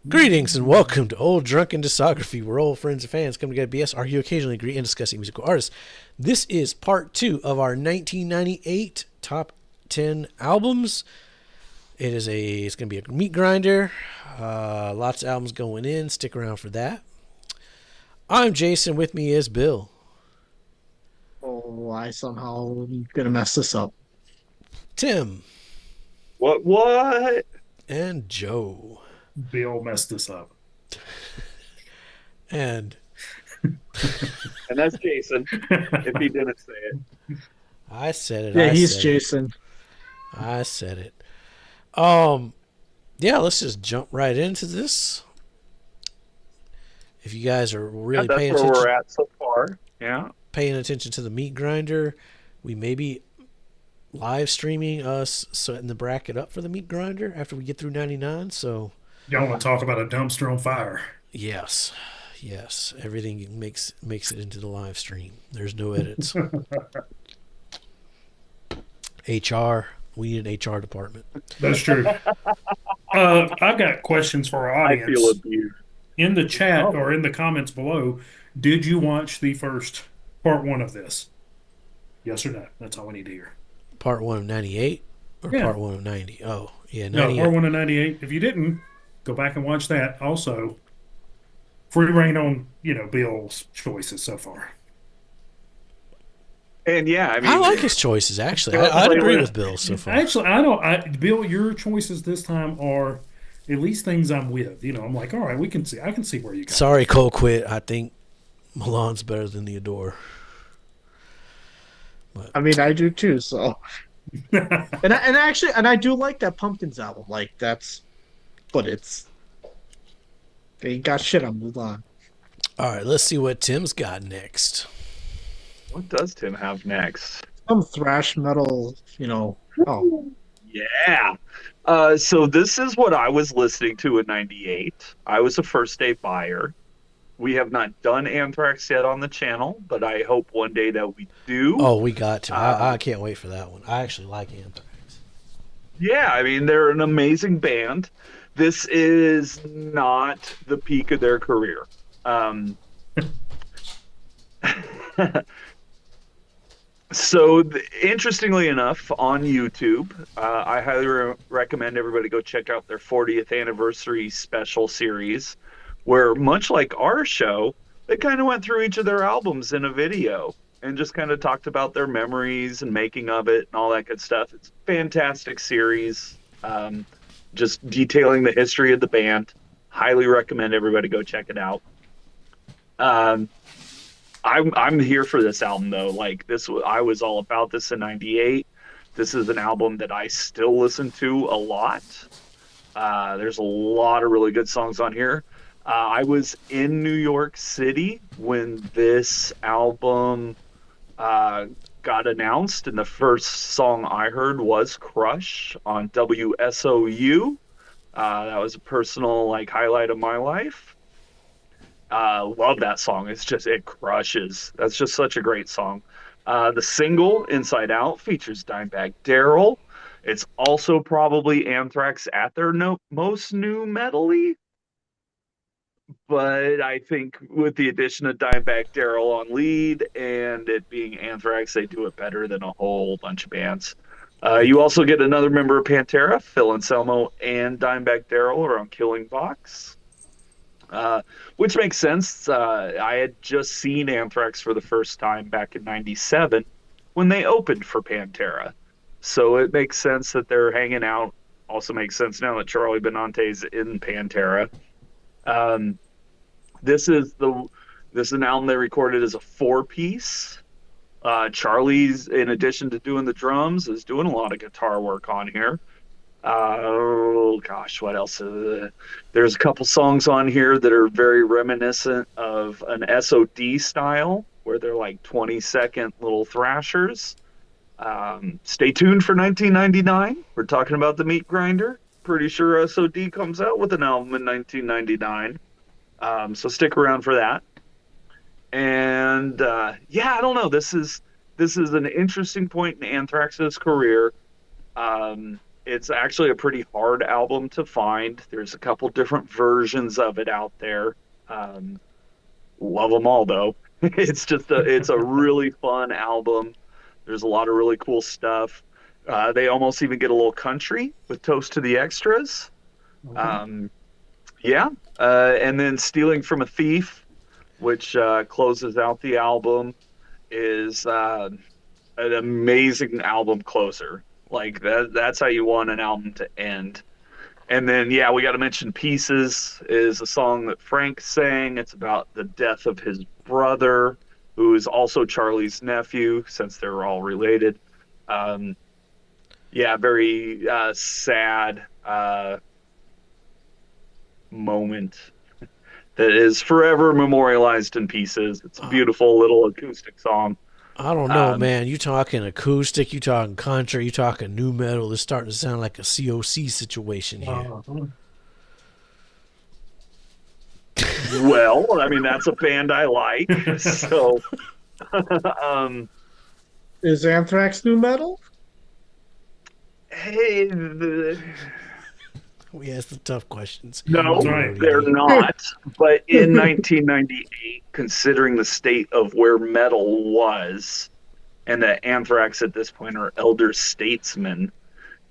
Greetings and welcome to Old Drunken Discography, where old friends and fans come together, BS, argue, occasionally agree, and discuss musical artists. This is part 2 of our 1998 top 10 albums. It's going to be a meat grinder. Lots of albums going in. Stick around for that. I'm Jason. With me is Bill. Oh, I somehow am gonna mess this up. Tim. What? And Joe. Bill messed this up. And that's Jason, if he didn't say it. I said it. Yeah, he's Jason. I said it. Yeah, let's just jump right into this. If you guys are really that's paying where attention, we're at so far. Yeah. Paying attention to the meat grinder, we may be live streaming us setting the bracket up for the meat grinder after we get through 99. So y'all want to talk about a dumpster on fire? Yes, everything makes it into the live stream. There's no edits. HR, we need an HR department. That's true. I've got questions for our audience. I feel abused. In the chat or in the comments below, did you watch the first part 1 of this? Yes or no? That's all we need to hear. Part 1 of 98 or Yeah. part 1 of 90? Oh, yeah, 98. No, part 1 of 98. If you didn't, go back and watch that. Also, free reign on, Bill's choices so far. And yeah, I mean, I like his choices, actually. I'd agree with Bill so far. Actually, Bill, your choices this time are at least things I'm with. I'm like, all right, I can see where you go. Sorry, Cole quit. I think Milan's better than the Adore. But I mean, I do too. So, and I do like that Pumpkins album. Like but they got shit on Mulan. All right, let's see what Tim's got next. What does Tim have next? Some thrash metal, Oh, yeah. So this is what I was listening to in '98. I was a first day buyer. We have not done Anthrax yet on the channel, but I hope one day that we do. Oh, we got to. I can't wait for that one. I actually like Anthrax. Yeah, I mean, they're an amazing band. This is not the peak of their career. So, interestingly enough, on YouTube, I highly recommend everybody go check out their 40th anniversary special series, where, much like our show, they kind of went through each of their albums in a video and just kind of talked about their memories and making of it and all that good stuff. It's a fantastic series, just detailing the history of the band. Highly recommend everybody go check it out. I'm here for this album though. Like I was all about this in '98. This is an album that I still listen to a lot. There's a lot of really good songs on here. I was in New York City when this album got announced, and the first song I heard was "Crush" on WSOU. That was a personal highlight of my life. Love that song. It crushes. That's just such a great song. The single "Inside Out" features Dimebag Darrell. It's also probably Anthrax at their most new metal-y, but I think with the addition of Dimebag Darrell on lead and it being Anthrax, they do it better than a whole bunch of bands. You also get another member of Pantera, Phil Anselmo, and Dimebag Darrell are on Killing Box. Which makes sense. I had just seen Anthrax for the first time back in '97 when they opened for Pantera. So it makes sense that they're hanging out. Also makes sense now that Charlie Benante's in Pantera. This is an album they recorded as a 4-piece. Charlie's, in addition to doing the drums, is doing a lot of guitar work on here. Oh gosh, what else? There's a couple songs on here that are very reminiscent of an SOD style, where they're like 20-second little thrashers. Stay tuned for 1999. We're talking about the meat grinder. Pretty sure SOD comes out with an album in 1999. So stick around for that. And I don't know. This is an interesting point in Anthrax's career. It's actually a pretty hard album to find. There's a couple different versions of it out there. Love them all though. It's a really fun album. There's a lot of really cool stuff. They almost even get a little country with Toast to the Extras. Okay. Yeah. And then Stealing from a Thief, which closes out the album, is an amazing album closer. Like that's how you want an album to end. And then, yeah, we got to mention Pieces is a song that Frank sang. It's about the death of his brother, who is also Charlie's nephew, since they're all related. Yeah, very sad moment that is forever memorialized in Pieces. It's a beautiful little acoustic song. I don't know, man. You talking acoustic, you talking country, you talking new metal. It's starting to sound like a COC situation here. Well, I mean, that's a band I like. So, Is Anthrax new metal? hey, We ask the tough questions. no, Right. they're not. But in 1998, considering the state of where metal was, and that Anthrax at this point are elder statesmen,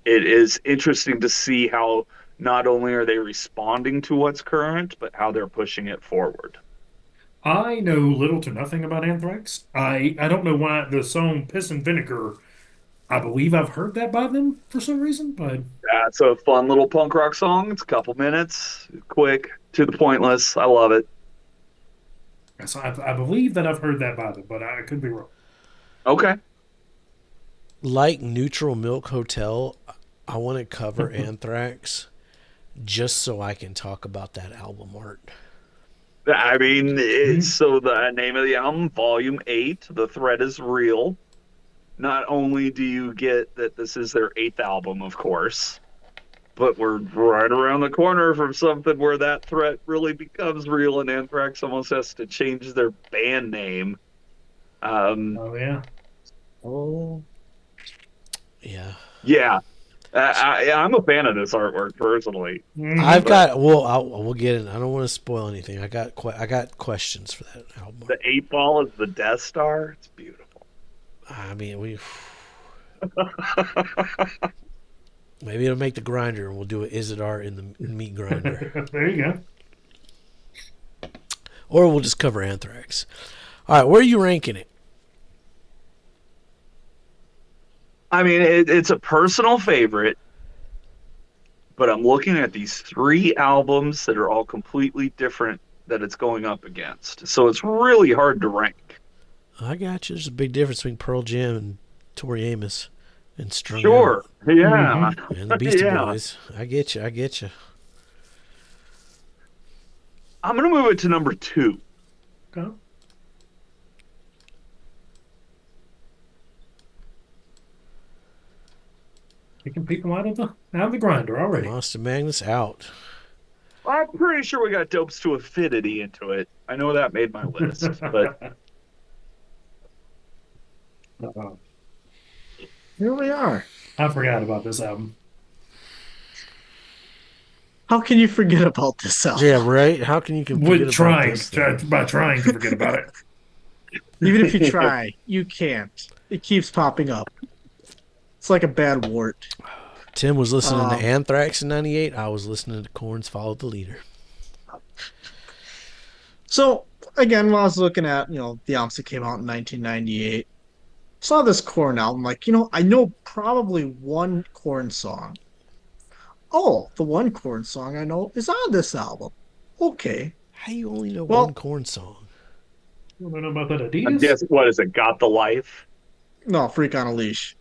it is interesting to see how not only are they responding to what's current, but how they're pushing it forward. I know little to nothing about Anthrax. I don't know why the song Piss and Vinegar, I believe I've heard that by them for some reason, but That's a fun little punk rock song. It's a couple minutes, quick, to the pointless. I love it. so I believe that I've heard that by them, but I could be wrong. Okay. Like Neutral Milk Hotel, I want to cover Anthrax just so I can talk about that album art. I mean, so the name of the album, Volume 8, The Threat is Real. Not only do you get that this is their 8th album, of course, but we're right around the corner from something where that threat really becomes real, and Anthrax almost has to change their band name. Oh yeah. Oh, Yeah. Yeah. I'm a fan of this artwork, personally. I've got, we'll get in. I don't want to spoil anything. I got questions for that album art. The 8 ball is the Death Star. It's beautiful. I mean, maybe it'll make the grinder, and we'll do an Is It Art in the meat grinder. There you go. Or we'll just cover Anthrax. All right, where are you ranking it? I mean, it's a personal favorite, but I'm looking at these 3 albums that are all completely different that it's going up against. So it's really hard to rank. I got you. There's a big difference between Pearl Jam and Tori Amos and Strung Sure. Out Yeah. and the Beastie Yeah. Boys. I get you. I'm going to move it to number 2. Okay. Picking people out of the grinder already. Monster Magnus out. I'm pretty sure we got Dopes to Affinity into it. I know that made my list, but here we are. I forgot about this album. How can you forget about this album? Yeah, right? How can you forget With about trying this thing? by trying to forget about it. Even if you try, you can't. It keeps popping up. It's like a bad wart. Tim was listening to Anthrax in 98. I was listening to Korn's Follow the Leader. So, again, while I was looking at, the albums that came out in 1998, saw this Korn album, like, I know probably one Korn song. Oh, the one Korn song I know is on this album. Okay. How do you only know Well- one Korn song? You don't know about that I Adidas? guess, what is it, Got the Life? No, Freak on a Leash.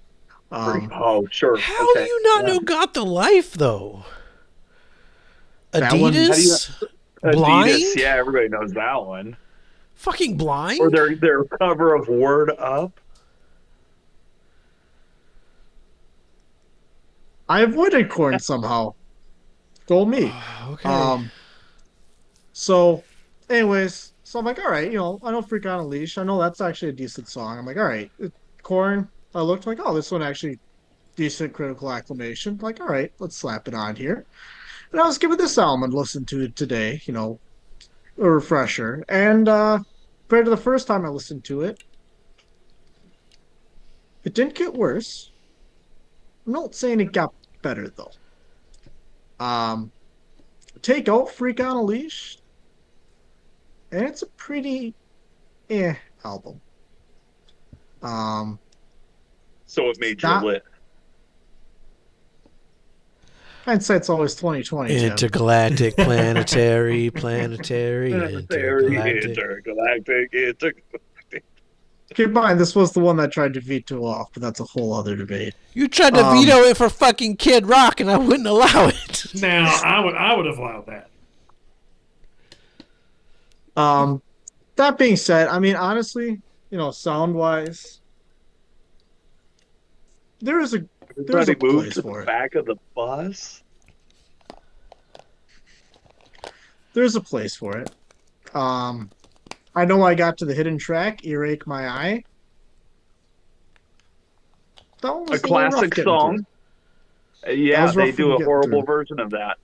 Oh, sure. How do you not know Got the Life, though? That one- Adidas? Adidas, Blind? yeah, everybody knows that one. Fucking Blind? Or their cover of Word Up. I avoided Korn somehow. Told me. Okay. So, anyways, I'm like, all right, I know Freak on a Leash. I know that's actually a decent song. I'm like, all right, Korn. I looked like, oh, this one actually decent critical acclamation. Like, all right, let's slap it on here. And I was giving this album and listened to it today, a refresher. And compared to the first time I listened to it, it didn't get worse. I'm not saying it got better though. Um, Take out Freak on a Leash, and it's a pretty album. So it made you Not lit. hindsight's always 2020. Tim. Intergalactic, planetary, intergalactic. Intergalactic. Keep in mind, this was the one that tried to veto off, but that's a whole other debate. You tried to veto it for fucking Kid Rock, and I wouldn't allow it. Now, I would have allowed that. That being said, I mean, honestly, sound wise, there's a Everybody moved place to for the it. back of the bus. There's a place for it. I know I got to the hidden track, Earache My Eye. That one was A classic song. Yeah, they do a horrible version of that.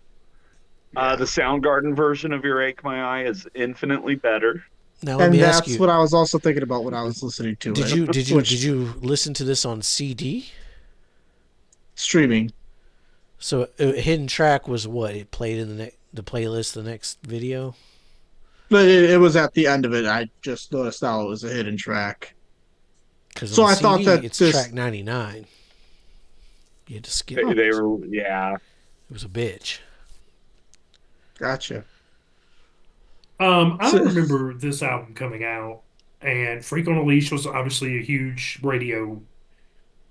Yeah. The Soundgarden version of Earache My Eye is infinitely better. Now let And me ask that's you: what I was also thinking about when I was listening to Did it. did you listen to this on CD? Streaming? So hidden track was what it played in the playlist, the next video. But it was at the end of it. I just noticed how it was a hidden track. So I thought that it's this track 99. You had to skip. They were, yeah. It was a bitch. Gotcha. I remember this album coming out, and Freak on a Leash was obviously a huge radio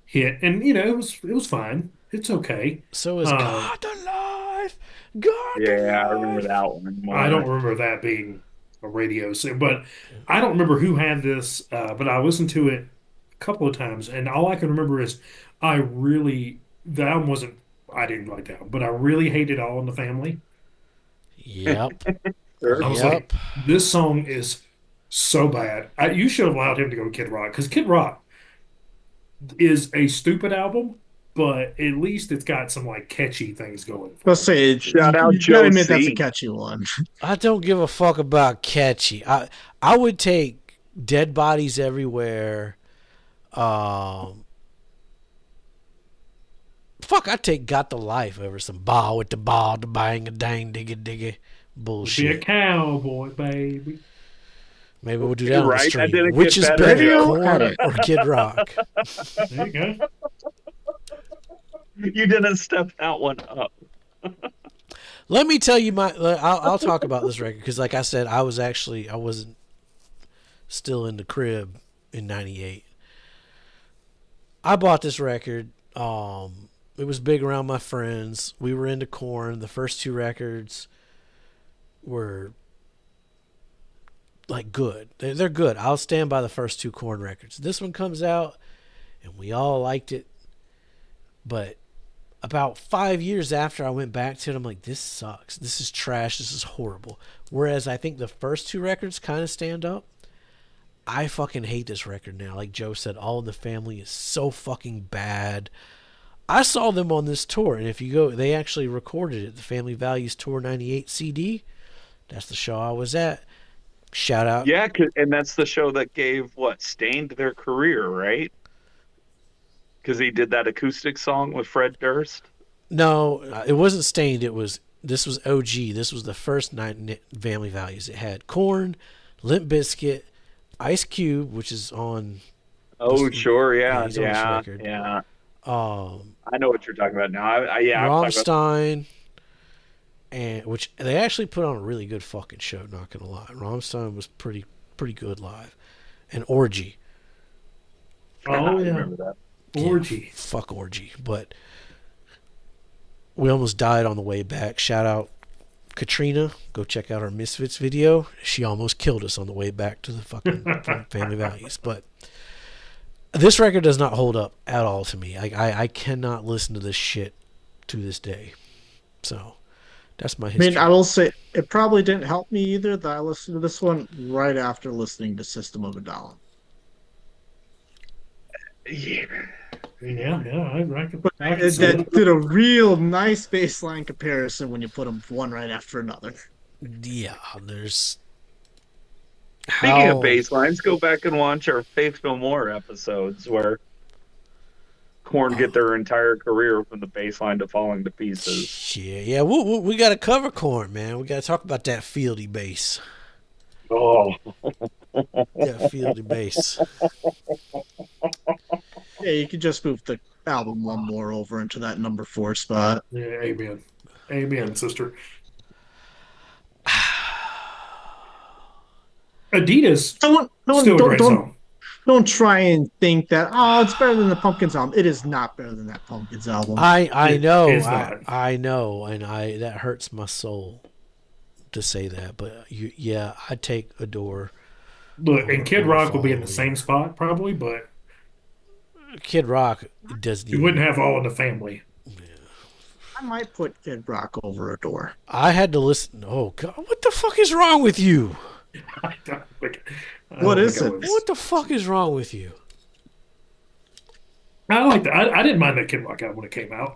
hit, and it was fine. It's okay. So is God Alive. God Yeah, I Alive. remember that one more. I don't remember that being a radio sing, but I don't remember who had this. But I listened to it a couple of times, and all I can remember is the album wasn't. I didn't like that album, but I really hated All in the Family. Yep. Sure. I was Yep. like, this song is so bad. You should have allowed him to go to Kid Rock, because Kid Rock is a stupid album, but at least it's got some like catchy things going. Let's say, Shout out you gotta admit Joe that's C. a catchy one. I don't give a fuck about catchy. I would take Dead Bodies Everywhere. Fuck, I'd take Got the Life over some ball with the ball, the bang a dang digga digga bullshit. Be a cowboy, baby. Maybe we'll do that on the Right, that stream. didn't Which get is better. better, Video Korn edit. or Kid Rock? There you go. You didn't step that one up. Let me tell you I'll talk about this record because, like I said, I wasn't still in the crib in '98. I bought this record. It was big around my friends. We were into Korn. The first two records were like good. They're good. I'll stand by the first two Korn records. This one comes out, and we all liked it. But about 5 years after I went back to it, I'm like, this sucks. This is trash. This is horrible. Whereas I think the first two records kind of stand up. I fucking hate this record now. Like Joe said, All in the Family is so fucking bad. I saw them on this tour, and if you go, they actually recorded it. The Family Values Tour '98 CD. That's the show I was at. Shout out. Yeah, and that's the show that stained their career, right? Because he did that acoustic song with Fred Durst. No, it wasn't Stained. This was OG. This was the first Family Values. It had Korn, Limp Bizkit, Ice Cube, which is on. Oh, sure, yeah, he's on this record. yeah. I know what you're talking about now. Rammstein, and which they actually put on a really good fucking show. Not gonna lie, Rammstein was pretty good live, and Orgy. Oh I yeah, remember that. Orgy. Yeah, fuck Orgy, but we almost died on the way back. Shout out Katrina. Go check out our Misfits video. She almost killed us on the way back to the fucking Family Values, but. This record does not hold up at all to me. I cannot listen to this shit to this day. So, that's my history. I mean, I will say it probably didn't help me either that I listened to this one right after listening to System of a Down. Yeah. I can see That it. did a real nice baseline comparison when you put them one right after another. Yeah, there's Speaking of how. bass lines, go back and watch our Faith No More episodes where Korn get their entire career from the bass line to falling to pieces. Yeah. We got to cover corn, man. We got to talk about that fieldy bass. Oh, That fieldy bass. Yeah, you could just move the album one more over into that number 4 spot. Yeah, amen. Amen, sister. Adidas, Don't still a great song. don't try and think that it's better than the Pumpkins album. It is not better than that Pumpkins album. I It know, is not. I know, and that hurts my soul to say that, but I take Adore. Look, and Kid Rock will be in the Follow, same spot probably, but Kid Rock doesn't you even. wouldn't have All in the Family. I might put Kid Rock over Adore. I had to listen. Oh God, what the fuck is wrong with you? I don't What think is I it? would. What the fuck is wrong with you? I like that. I didn't mind that Kid Rock album when it came out.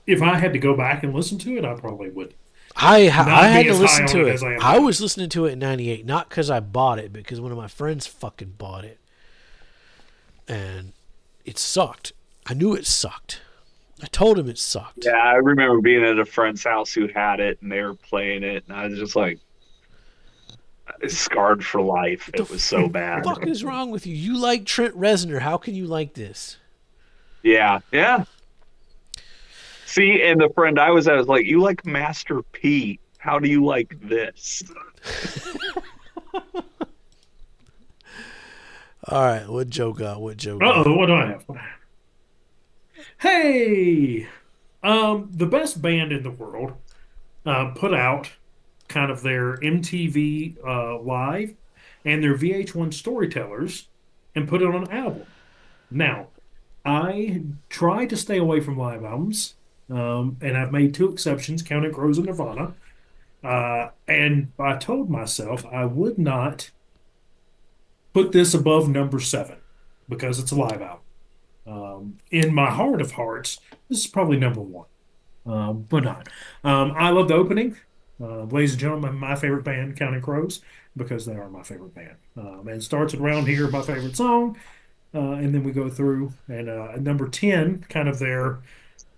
If I had to go back and listen to it, I probably would. I had be to as listen high on to it it. as I am I now. was listening to it in '98, not because I bought it, because one of my friends fucking bought it, and it sucked. I knew it sucked. I told him it sucked. yeah, I remember being at a friend's house who had it and they were playing it, and I was just like, scarred for life. It was so bad. What the fuck is wrong with you? You like Trent Reznor. How can you like this? Yeah. See, and the friend I was at was like, you like Master P. How do you like this? All right, what Joe got? What Joe got? Uh-oh, what do I have? Hey! The best band in the world put out kind of their MTV Live and their VH1 Storytellers and put it on an album. Now, I try to stay away from live albums, and I've made two exceptions, counting Crows and Nirvana. And I told myself I would not put this above number 7 because it's a live album. In my heart of hearts, this is probably number 1, but not. I love the opening. Ladies and gentlemen, my favorite band, Counting Crows, because they are my favorite band. And it starts around here, my favorite song, and then we go through. And at number 10, kind of their,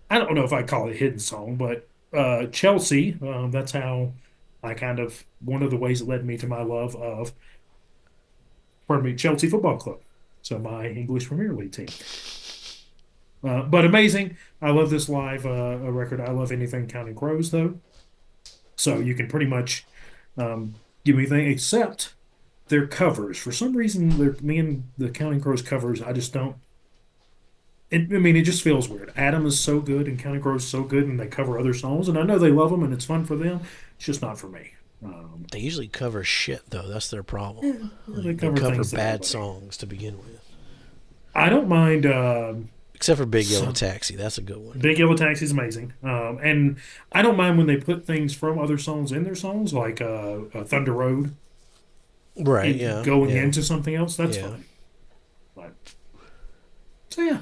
I don't know if I call it a hidden song, but Chelsea, that's how I kind of, one of the ways it led me to my love of, Chelsea Football Club. So my English Premier League team. But amazing. I love this live record. I love anything Counting Crows, though. So you can pretty much give me anything except their covers. For some reason, me and the Counting Crows covers, I just don't. It just feels weird. Adam is so good and Counting Crows is so good, and they cover other songs, and I know they love them and it's fun for them. It's just not for me. They usually cover shit, though. That's their problem. They They cover things that bad nobody- songs to begin with. I don't mind. Except for Big Yellow Taxi. That's a good one. Big Yellow Taxi is amazing. And I don't mind when they put things from other songs in their songs, like Thunder Road, Right, and yeah. going yeah. into something else. That's Yeah. fine. But, so, yeah.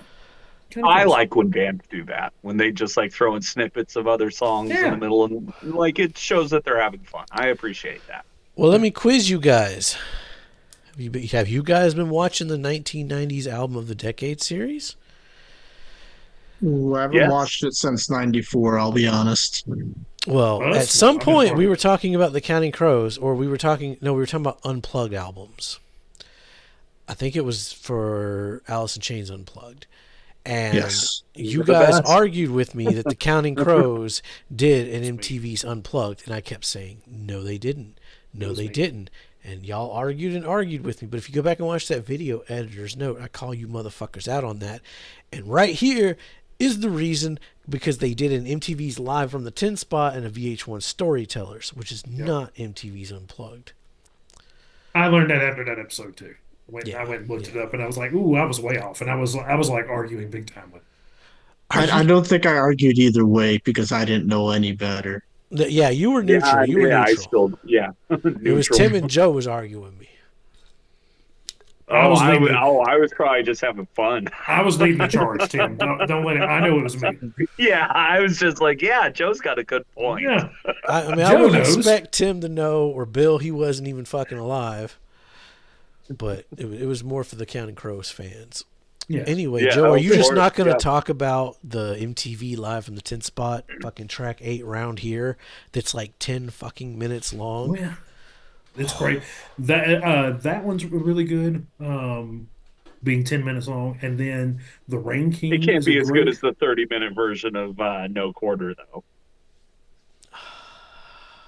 I like when bands do that, when they just like throw in snippets of other songs in Yeah. the middle, and like it shows that they're having fun. I appreciate that. Well, let me quiz you guys. Have you guys been watching the 1990s Album of the Decade series? Ooh, I haven't Yes. watched it since '94. I'll be honest. Well, Well, at that's some not point hard. we were talking about the Counting Crows, or we were talking about unplugged albums. I think it was for Alice in Chains Unplugged. And Yes. you The guys best. argued with me that the Counting Crows did an MTV's Unplugged, and I kept saying, no, they didn't. No, was they me. didn't. And y'all argued and argued with me. But if you go back and watch that video editor's note, I call you motherfuckers out on that. And right here is the reason, because they did an MTV's Live from the 10 spot and a VH1 Storytellers, which is not MTV's Unplugged. I learned that after that episode, too. Yeah, I went and looked it up, and I was like, ooh, I was way off. And I was like arguing big time with it. I don't think I argued either way because I didn't know any better. Yeah, you were neutral. Yeah, you were yeah, I neutral. still, yeah. It was Tim and Joe was arguing me. I was leading the I was probably just having fun. I was leading the charge, Tim. Don't let it. I know it was me. Yeah, I was just like, yeah, Joe's got a good point. Yeah, I mean, I Joe wouldn't knows. expect Tim to know, or Bill, he wasn't even fucking alive. But it was more for the Counting Crows fans. yeah. Anyway, Yeah, Joe, are of you just course, not going to yeah. talk about the MTV Live from the 10 spot fucking track 8 round here that's like 10 fucking minutes long? Oh, yeah. It's great. That one's really good. Being 10 minutes long, and then the Rain King It can't is be a as great. good as the 30-minute version of No Quarter, though.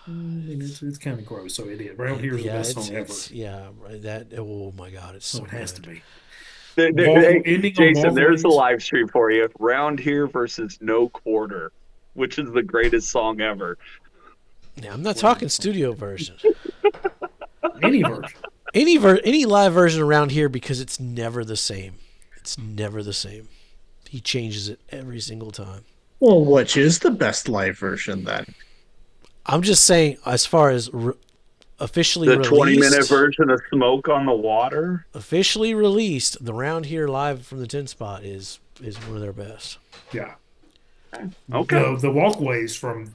I mean, it's kind of gross, so it is. Around Here is the best song ever. Yeah, that. Oh my god, it's So so it has to good. be. Hey, Ending on Jason, there's the Walkways. live stream for you. Round Here versus No Quarter, which is the greatest song ever. Yeah, I'm not talking studio version. Any version. Any live version around here, because it's never the same. It's never the same. He changes it every single time. Well, which is the best live version then? I'm just saying, as far as officially The released, 20-minute version of Smoke on the Water. officially released, the Round Here Live from the 10 spot is one of their best. Yeah. Okay. The Walkways from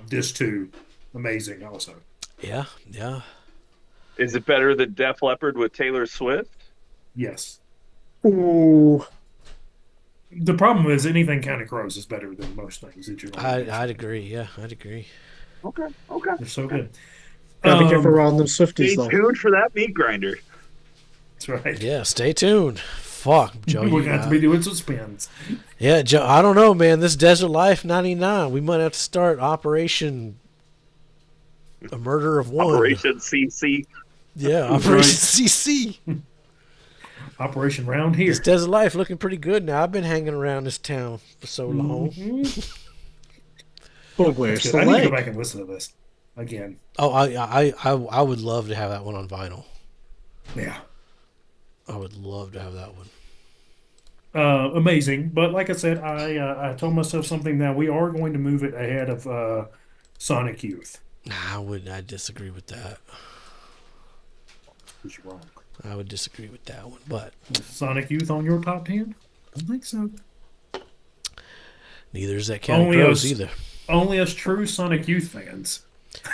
Disc 2, amazing also. Yeah, yeah. Is it better than Def Leppard with Taylor Swift? Yes. Ooh. The problem is anything Counting Crows is better than most things that you're going to I'd agree. Yeah, I'd agree. Okay. Okay. They're so good. Gotta be careful around them Swifties, Stay though. tuned for that meat grinder. That's right. Yeah, stay tuned. Fuck, Joe. We're you going to have to be doing some spins. Yeah, Joe, I don't know, man. This Desert Life 99, we might have to start Operation A Murder of One. Operation CC. Yeah, Right. Operation CC. Operation Round Here. This Desert Life looking pretty good now. I've been hanging around this town for so long. But where's Good. the I need to go leg? back and listen to this again. Oh, I would love to have that one on vinyl. Yeah. I would love to have that one. Amazing. But like I said, I told myself something now. We are going to move it ahead of Sonic Youth. Nah, I disagree with that. Which you're wrong. I would disagree with that one, but Is Sonic Youth on your top 10? I don't think so. neither is that Counting Only Crows us. either. Only us true Sonic Youth fans.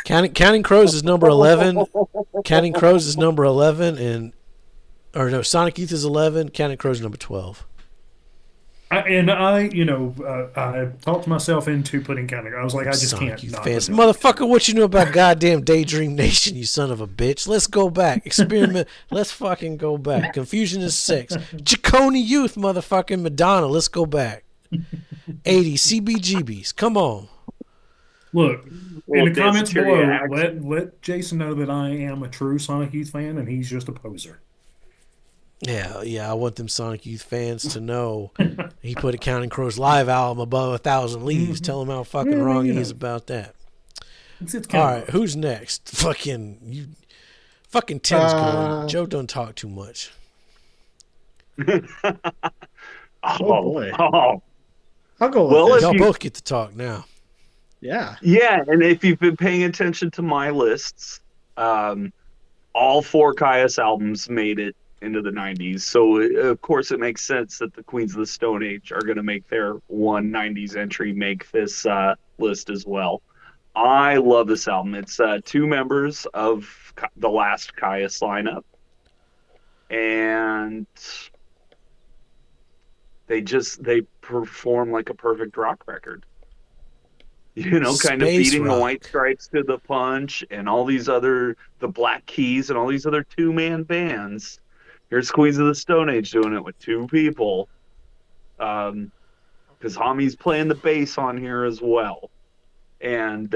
Counting Crows is number 11. Counting Crows is number 11, Sonic Youth is 11. Counting Crows is number 12. I talked myself into putting Counting. I was like, I just Sonic can't Youth not fans. put that. Motherfucker, what you know about goddamn Daydream Nation, you son of a bitch? Let's go back. Experiment. Let's fucking go back. Confusion is sex. Jaconi Youth, motherfucking Madonna. Let's go back. 80 CBGBs. Come on. Look, Well, in the comments Danzig below, action. let Jason know that I am a true Sonic Youth fan and he's just a poser. Yeah, I want them Sonic Youth fans to know he put a Counting Crows live album above 1,000 Leaves. Tell him how fucking wrong he is about that. It's All kind right, who's next? Fucking Tim's going. Joe don't talk too much. Oh, boy. Oh, I'll go with Well, this. if Y'all you- both get to talk now. Yeah. yeah. And if you've been paying attention to my lists, all 4 Caius albums made it into the 90s. So, of course, it makes sense that the Queens of the Stone Age are going to make their 90s entry make this list as well. I love this album. It's 2 members of the last Caius lineup. And they perform like a perfect rock record. You know, kind of Space beating the rock. White Stripes to the punch and all these other, the Black Keys and all these other 2-man bands. Here's Queens of the Stone Age doing it with 2 people. Because Hami's playing the bass on here as well. And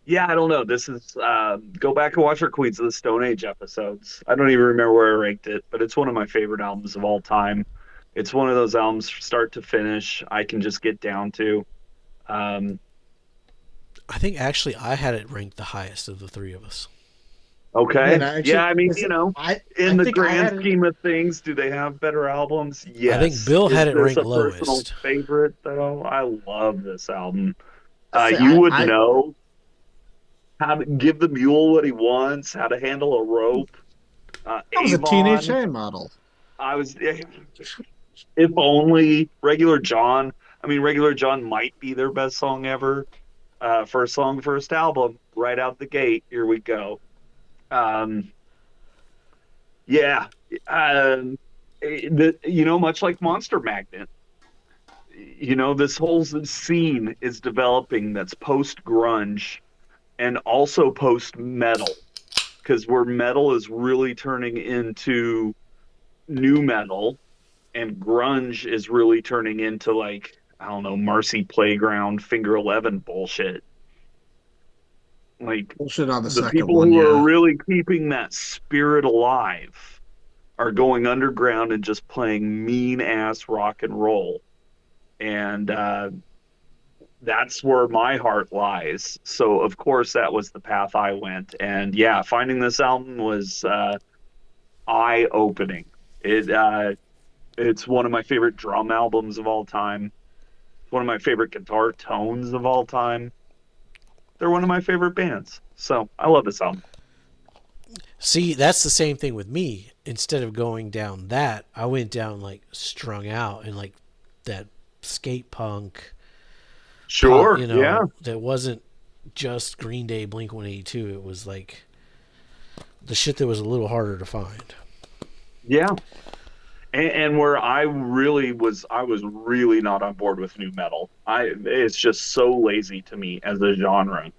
yeah, I don't know. This is, go back and watch our Queens of the Stone Age episodes. I don't even remember where I ranked it, but it's one of my favorite albums of all time. It's one of those albums, start to finish, I can just get down to. I think actually I had it ranked the highest of the 3 of us. Okay. And actually, yeah, I mean, listen, you know, I in the think I had grand it- scheme of things, do they have better albums? Yes. I think Bill had it this ranked a personal lowest. favorite, though? I love this album. See, You would I- know how to give the mule what he wants, how to handle a rope. I was a Avon. teenage hand model. I was, if only Regular John. I mean, Regular John might be their best song ever. First song, first album, right out the gate. Here we go. Yeah. Much like Monster Magnet, this whole scene is developing that's post grunge and also post metal, because where metal is really turning into new metal and grunge is really turning into, like, I don't know, Marcy Playground, Finger 11 bullshit. Like, Bullshit on the the second people one, who are yeah. really keeping that spirit alive are going underground and just playing mean ass rock and roll. And that's where my heart lies. So, of course, that was the path I went. And yeah, finding this album was eye opening. It's one of my favorite drum albums of all time. It's one of my favorite guitar tones of all time. They're one of my favorite bands. So I love this album. See, that's the same thing with me. Instead of going down that, I went down like Strung Out and like that skate punk. Sure. Pop, Yeah. That wasn't just Green Day, Blink-182. It was like the shit that was a little harder to find. Yeah. And where I was really not on board with new metal. It's just so lazy to me as a genre.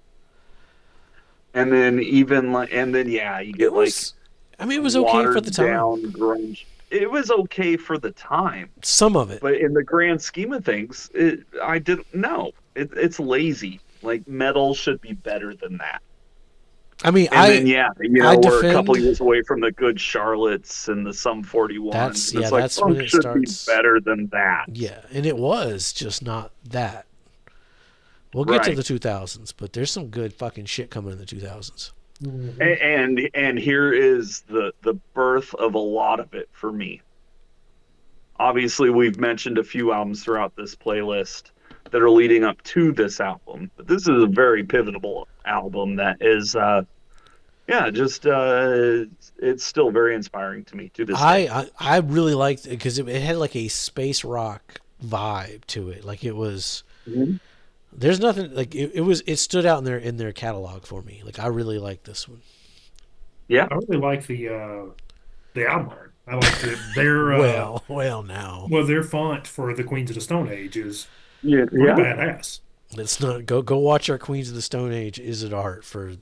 And then you get It was okay for the time. Down grunge. It was okay for the time. Some of it. But in the grand scheme of things, it's lazy. Like, metal should be better than that. I mean, we're a couple years away from the Good Charlottes and the Sum 41. That's when it should starts. Be better than that. Yeah, and it was just not that. We'll get to the 2000s, but there's some good fucking shit coming in the 2000s. And here is the birth of a lot of it for me. Obviously, we've mentioned a few albums throughout this playlist that are leading up to this album, but this is a very pivotal album that is, it's still very inspiring to me to this day. I really liked it because it had like a space rock vibe to it. Like it was. Mm-hmm. There's nothing like it stood out in their catalog for me. Like I really like this one. Yeah, I really like the album art. I like their their font for the Queens of the Stone Age is pretty badass. Let's not go watch our Queens of the Stone Age. Is it art for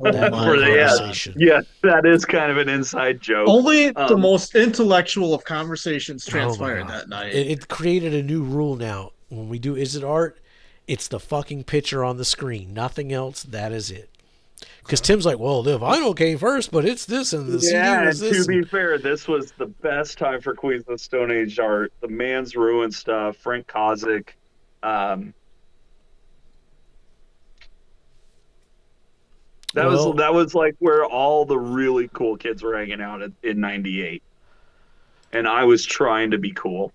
that conversation? Yes, that is kind of an inside joke. Only the most intellectual of conversations transpired that night. It created a new rule now. When we do Is It Art, it's the fucking picture on the screen. Nothing else. That is it. Because Tim's like, well, the vinyl came first, but it's this and the CD was this. To be fair, this was the best time for Queens of the Stone Age art. The Man's Ruin stuff, Frank Kozik. That was like where all the really cool kids were hanging out in '98, and I was trying to be cool.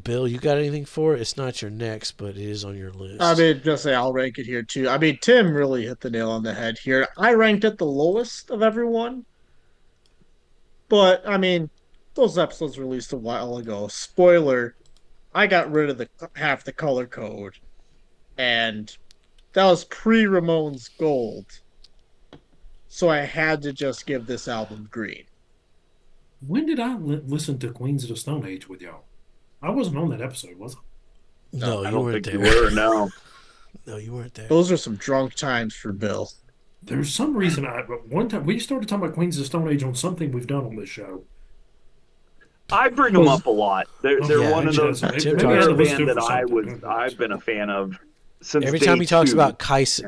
Bill, you got anything for it? It's not your next, but it is on your list. I mean, just say I'll rank it here too. I mean, Tim really hit the nail on the head here. I ranked it the lowest of everyone. But, I mean, those episodes released a while ago. Spoiler, I got rid of half the color code. And that was pre-Ramones Gold. So I had to just give this album green. When did I listen to Queens of the Stone Age with y'all? I wasn't on that episode, was I? No, you weren't there. You were, no. No, you weren't there. Those are some drunk times for Bill. There's some reason one time we started talking about Queens of the Stone Age on something we've done on this show. I bring them up a lot. They're one of those. They're a band that I've been a fan of since. Every time he talks about Caius.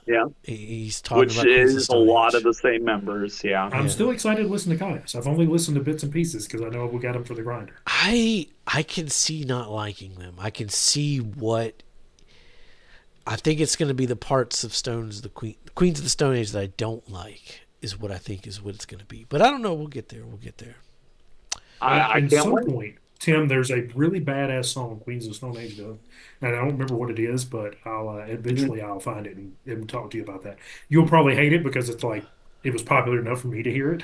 Yeah. He's talking which about is a lot of the same members. Yeah. I'm still excited to listen to Caius. I've only listened to bits and pieces because I know we got them for the grinder. I can see not liking them. I can see what. I think it's going to be the parts of Queens of the Stone Age that I don't like is what I think is what it's going to be. But I don't know. We'll get there. I At can't some wait. point, Tim, there's a really badass song Queens of Stone Age does, and I don't remember what it is, but I'll eventually I'll find it and talk to you about that. You'll probably hate it because it's like it was popular enough for me to hear it.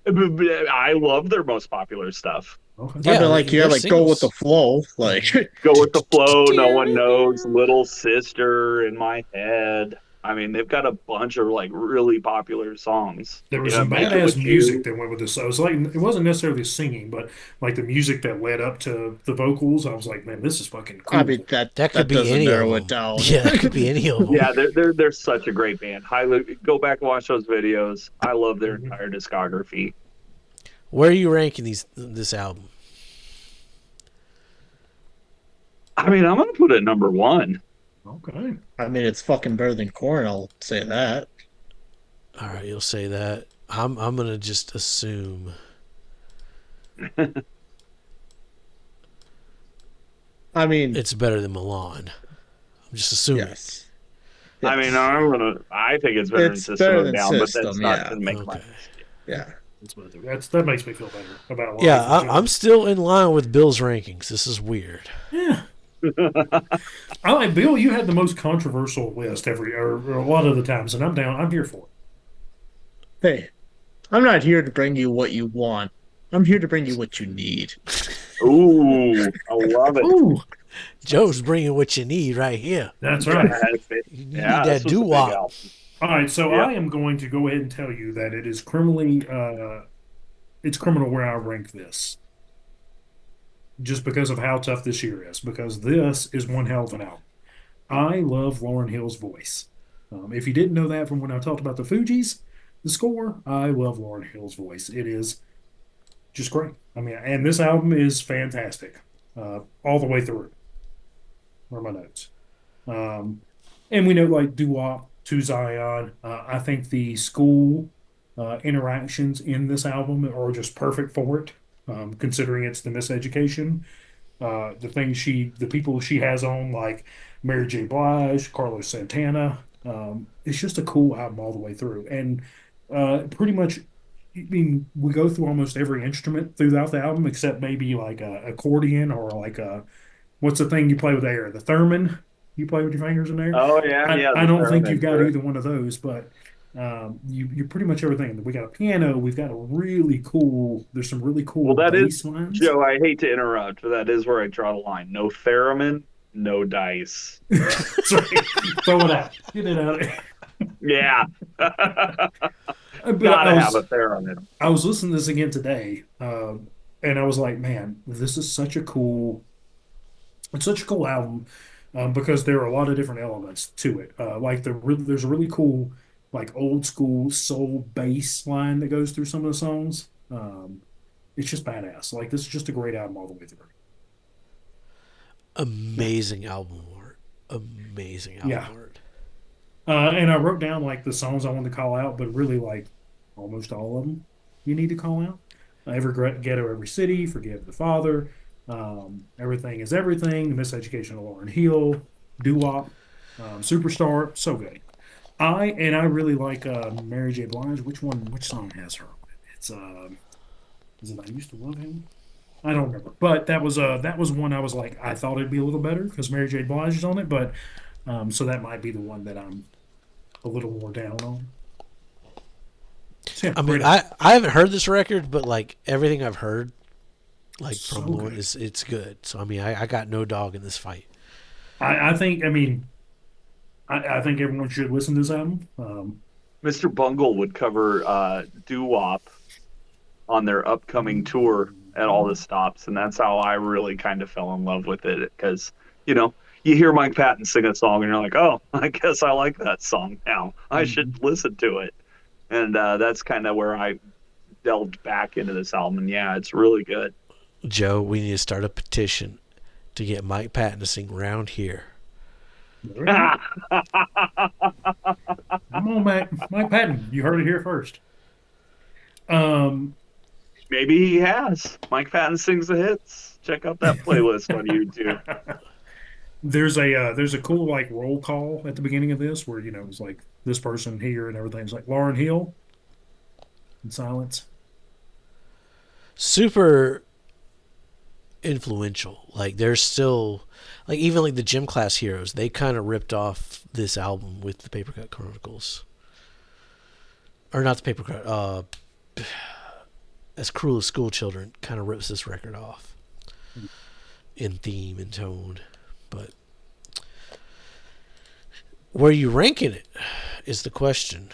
I love their most popular stuff. Okay. I've Yeah, been like, yeah, they're like go with the singles. flow. Like, Go with the flow, no one knows, little sister in my head. I mean, they've got a bunch of like really popular songs. There was Yeah, some Make It badass With music You. that went with this. So it was like it wasn't necessarily singing, but like the music that led up to the vocals. I was like, man, this is fucking I cool. mean, That could that be doesn't any of narrow it them. down. Yeah, that could be any of them. Yeah, they're such a great band. Highly go back and watch those videos. I love their Mhm. entire discography. Where are you ranking this album? I mean, I'm gonna put it number one. Okay. I mean, it's fucking better than corn. I'll say that. All right, you'll say that. I'm gonna just assume. I mean, It's better than Milan. I'm just assuming. yes. I mean, Yes. I think it's better than It's System better of a than Down, but that's System, not yeah. to make my Okay. Yeah. That makes me feel better about a lot Yeah, of these I'm genres. still in line with Bill's rankings. This is weird. Yeah. I like Bill. You had the most controversial list or a lot of the times, and I'm down. I'm here for Hey, I'm not here to bring you what you want. I'm here to bring you what you need. Ooh, I love it. it. Ooh, Joe's bringing what you need right here. that's right. You Yeah, need this that was a big doo-wop. album. All right, so Yeah. I am going to go ahead and tell you that it is criminally, it's criminal where I rank this, just because of how tough this year is. Because this is one hell of an album. I love Lauryn Hill's voice. If you didn't know that from when I talked about the Fugees, the score, I love Lauryn Hill's voice. It is just great. I mean, and this album is fantastic, all the way through. Where are my notes? Um, and we know like doo-wop to Zion. I think the school interactions in this album are just perfect for it, considering it's the miseducation. The people she has on, like Mary J. Blige, Carlos Santana. It's just a cool album all the way through. And pretty much, I mean, we go through almost every instrument throughout the album except maybe like a accordion or like what's the thing you play with air? The theremin you play with your fingers in there. Oh yeah, I, yeah, I the don't think you've Pyramid, got correct. either one of those, but you pretty much everything. We got a piano. We've got a really cool. There's some really cool Well, that is bass lines. Joe. I hate to interrupt, but that is where I draw the line. No theremin, no dice. Sorry, throw it out. Get it out of there. Yeah, But gotta have a theremin. I was listening to this again today, and I was like, man, this is such a cool. It's such a cool album because there are a lot of different elements to it. Like there's a really cool, like old school soul bass line that goes through some of the songs. It's just badass. Like this is just a great album all the way through. Amazing album art. Amazing album Yeah. art. And I wrote down like the songs I wanted to call out, but really like almost all of them you need to call out. Every ghetto, every city, forgive the father. Everything is everything. The Miseducation of Lauryn Hill, Doo Wop, Superstar, so good. I really like Mary J. Blige. Which song has her? It's is it I Used to Love Him? I don't remember, but that was one I was like I thought it'd be a little better because Mary J. Blige is on it, but so that might be the one that I'm a little more down on. So, yeah, I mean, great I haven't heard this record, but like everything I've heard, like So from Lauren, good. it's good. So I mean, I got no dog in this fight. I think I mean I think everyone should listen to this album. Mr. Bungle would cover doo wop on their upcoming tour at all the stops, and that's how I really kind of fell in love with it. Because you hear Mike Patton sing a song, and you're like, oh, I guess I like that song now. I should listen to it, and that's kind of where I delved back into this album. And yeah, it's really good. Joe, we need to start a petition to get Mike Patton to sing "Round Here." Come on, Mike Patton. You heard it here first. Maybe he has. Mike Patton sings the hits. Check out that playlist on YouTube. There's a cool like roll call at the beginning of this where it's like this person here and everything's like Lauryn Hill in silence. Super influential. Like there's still like even like the Gym Class Heroes, they kind of ripped off this album with the Papercut Chronicles. Or not the Papercut, As Cruel as School Children kind of rips this record off in theme and tone. But where are you ranking it is the question.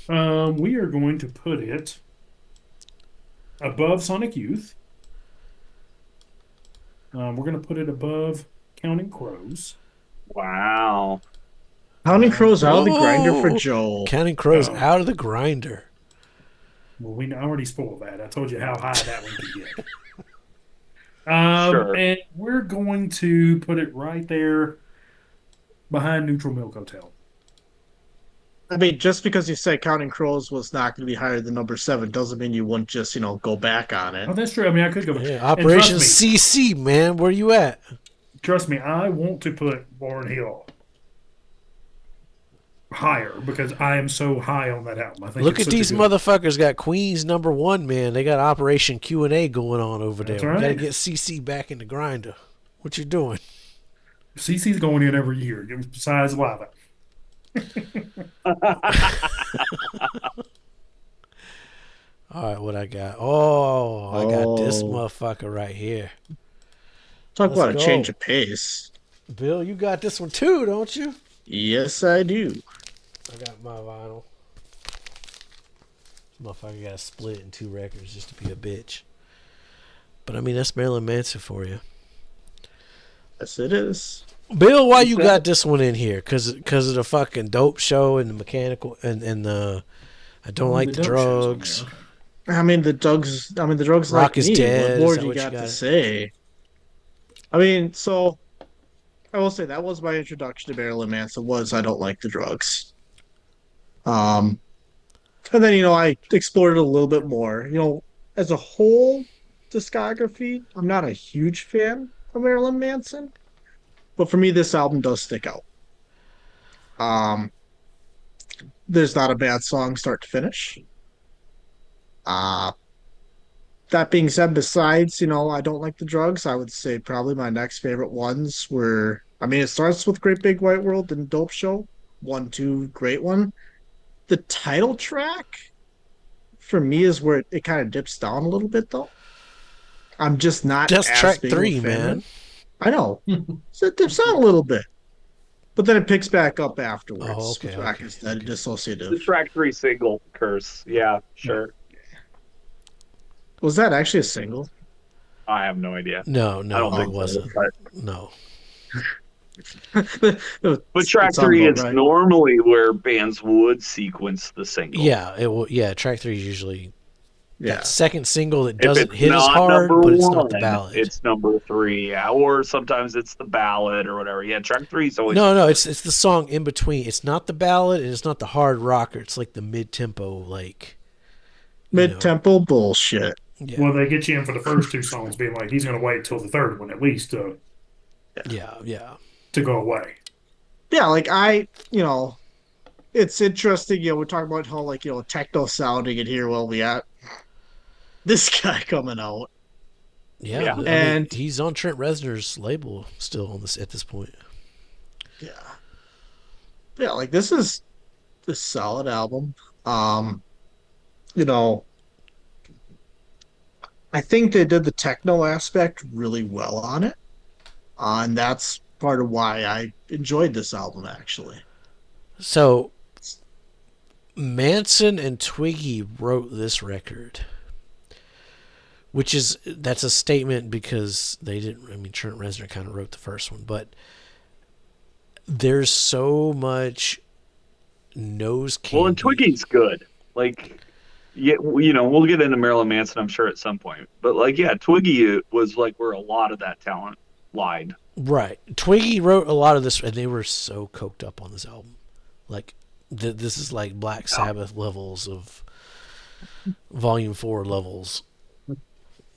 We are going to put it above Sonic Youth. We're going to put it above Counting Crows. Wow. Counting Crows out of the grinder for Joel. Counting Crows out of the grinder. Well, I already spoiled that. I told you how high that one could get. Sure. And we're going to put it right there behind Neutral Milk Hotel. I mean, just because you said Counting Crows was not going to be higher than number 7 doesn't mean you wouldn't just, go back on it. Oh, that's true. I mean, I could go back. Yeah, Operation CC, man. Where you at? Trust me, I want to put Warren Hill higher because I am so high on that album. I think Look it's at such a these good- motherfuckers got Queen's number 1, man. They got Operation Q&A going on over there. That's We got to right. get CC back in the grinder. What you doing? CC's going in every year, besides Lava. All right, what I got? Oh, I got this motherfucker right here. Talk Let's about go. a change of pace. Bill, you got this one too, don't you? Yes, I do. I got my vinyl. Motherfucker got to split in 2 records just to be a bitch. But I mean, that's Marilyn Manson for you. Yes, it is. Bill, why you got this one in here? Cause of the fucking dope show and the mechanical and the I don't like the dope show's on drugs. there. I mean, the drugs Rock like is me. dead. What more Is do that you what you got to got? say? I mean, so I will say that was my introduction to Marilyn Manson was I don't like the drugs. And then, I explored it a little bit more. As a whole discography, I'm not a huge fan of Marilyn Manson. But for me, this album does stick out. There's not a bad song start to finish. That being said, besides, I don't like the drugs, I would say probably my next favorite ones were, I mean, it starts with Great Big White World and Dope Show. 1, 2, great one. The title track, for me, is where it kind of dips down a little bit, though. I'm just not That's as track big of a 3, fan of man. it. I know. So it dips down a little bit. But then it picks back up afterwards. Oh, okay, with track okay, instead of The dissociative. track 3 single, Curse. Yeah, sure. Was that actually a single? I have no idea. No, I don't it think wasn't. so. No. But track 3 is normally where bands would sequence the single. Yeah, it will. Yeah, track 3 is usually Yeah. that second single that If doesn't it's hit as not hard, number but it's not one, the ballad. it's number 3, yeah. Or sometimes it's the ballad or whatever. Yeah, track 3 is always No, it's the song in between. It's not the ballad and it's not the hard rocker. It's like the mid tempo, like Mid-tempo bullshit. Yeah, Well, they get you in for the first 2 songs, being like, he's going to wait till the third one at least yeah. to go away. Yeah, like it's interesting, we're talking about how techno sounding in here while we got this guy coming out. Yeah. I mean, And- he's on Trent Reznor's label still on this at this point. Yeah. Yeah, like this is a solid album. I think they did the techno aspect really well on it. And that's part of why I enjoyed this album, actually. So Manson and Twiggy wrote this record, that's a statement because they didn't. I mean, Trent Reznor kind of wrote the first one, but there's so much nose candy. Well, and Twiggy's good. Like, yeah, we'll get into Marilyn Manson, I'm sure, at some point. But Twiggy was like where a lot of that talent lied. Right. Twiggy wrote a lot of this, and they were so coked up on this album. Like, this is like Black Sabbath levels of Volume 4 levels.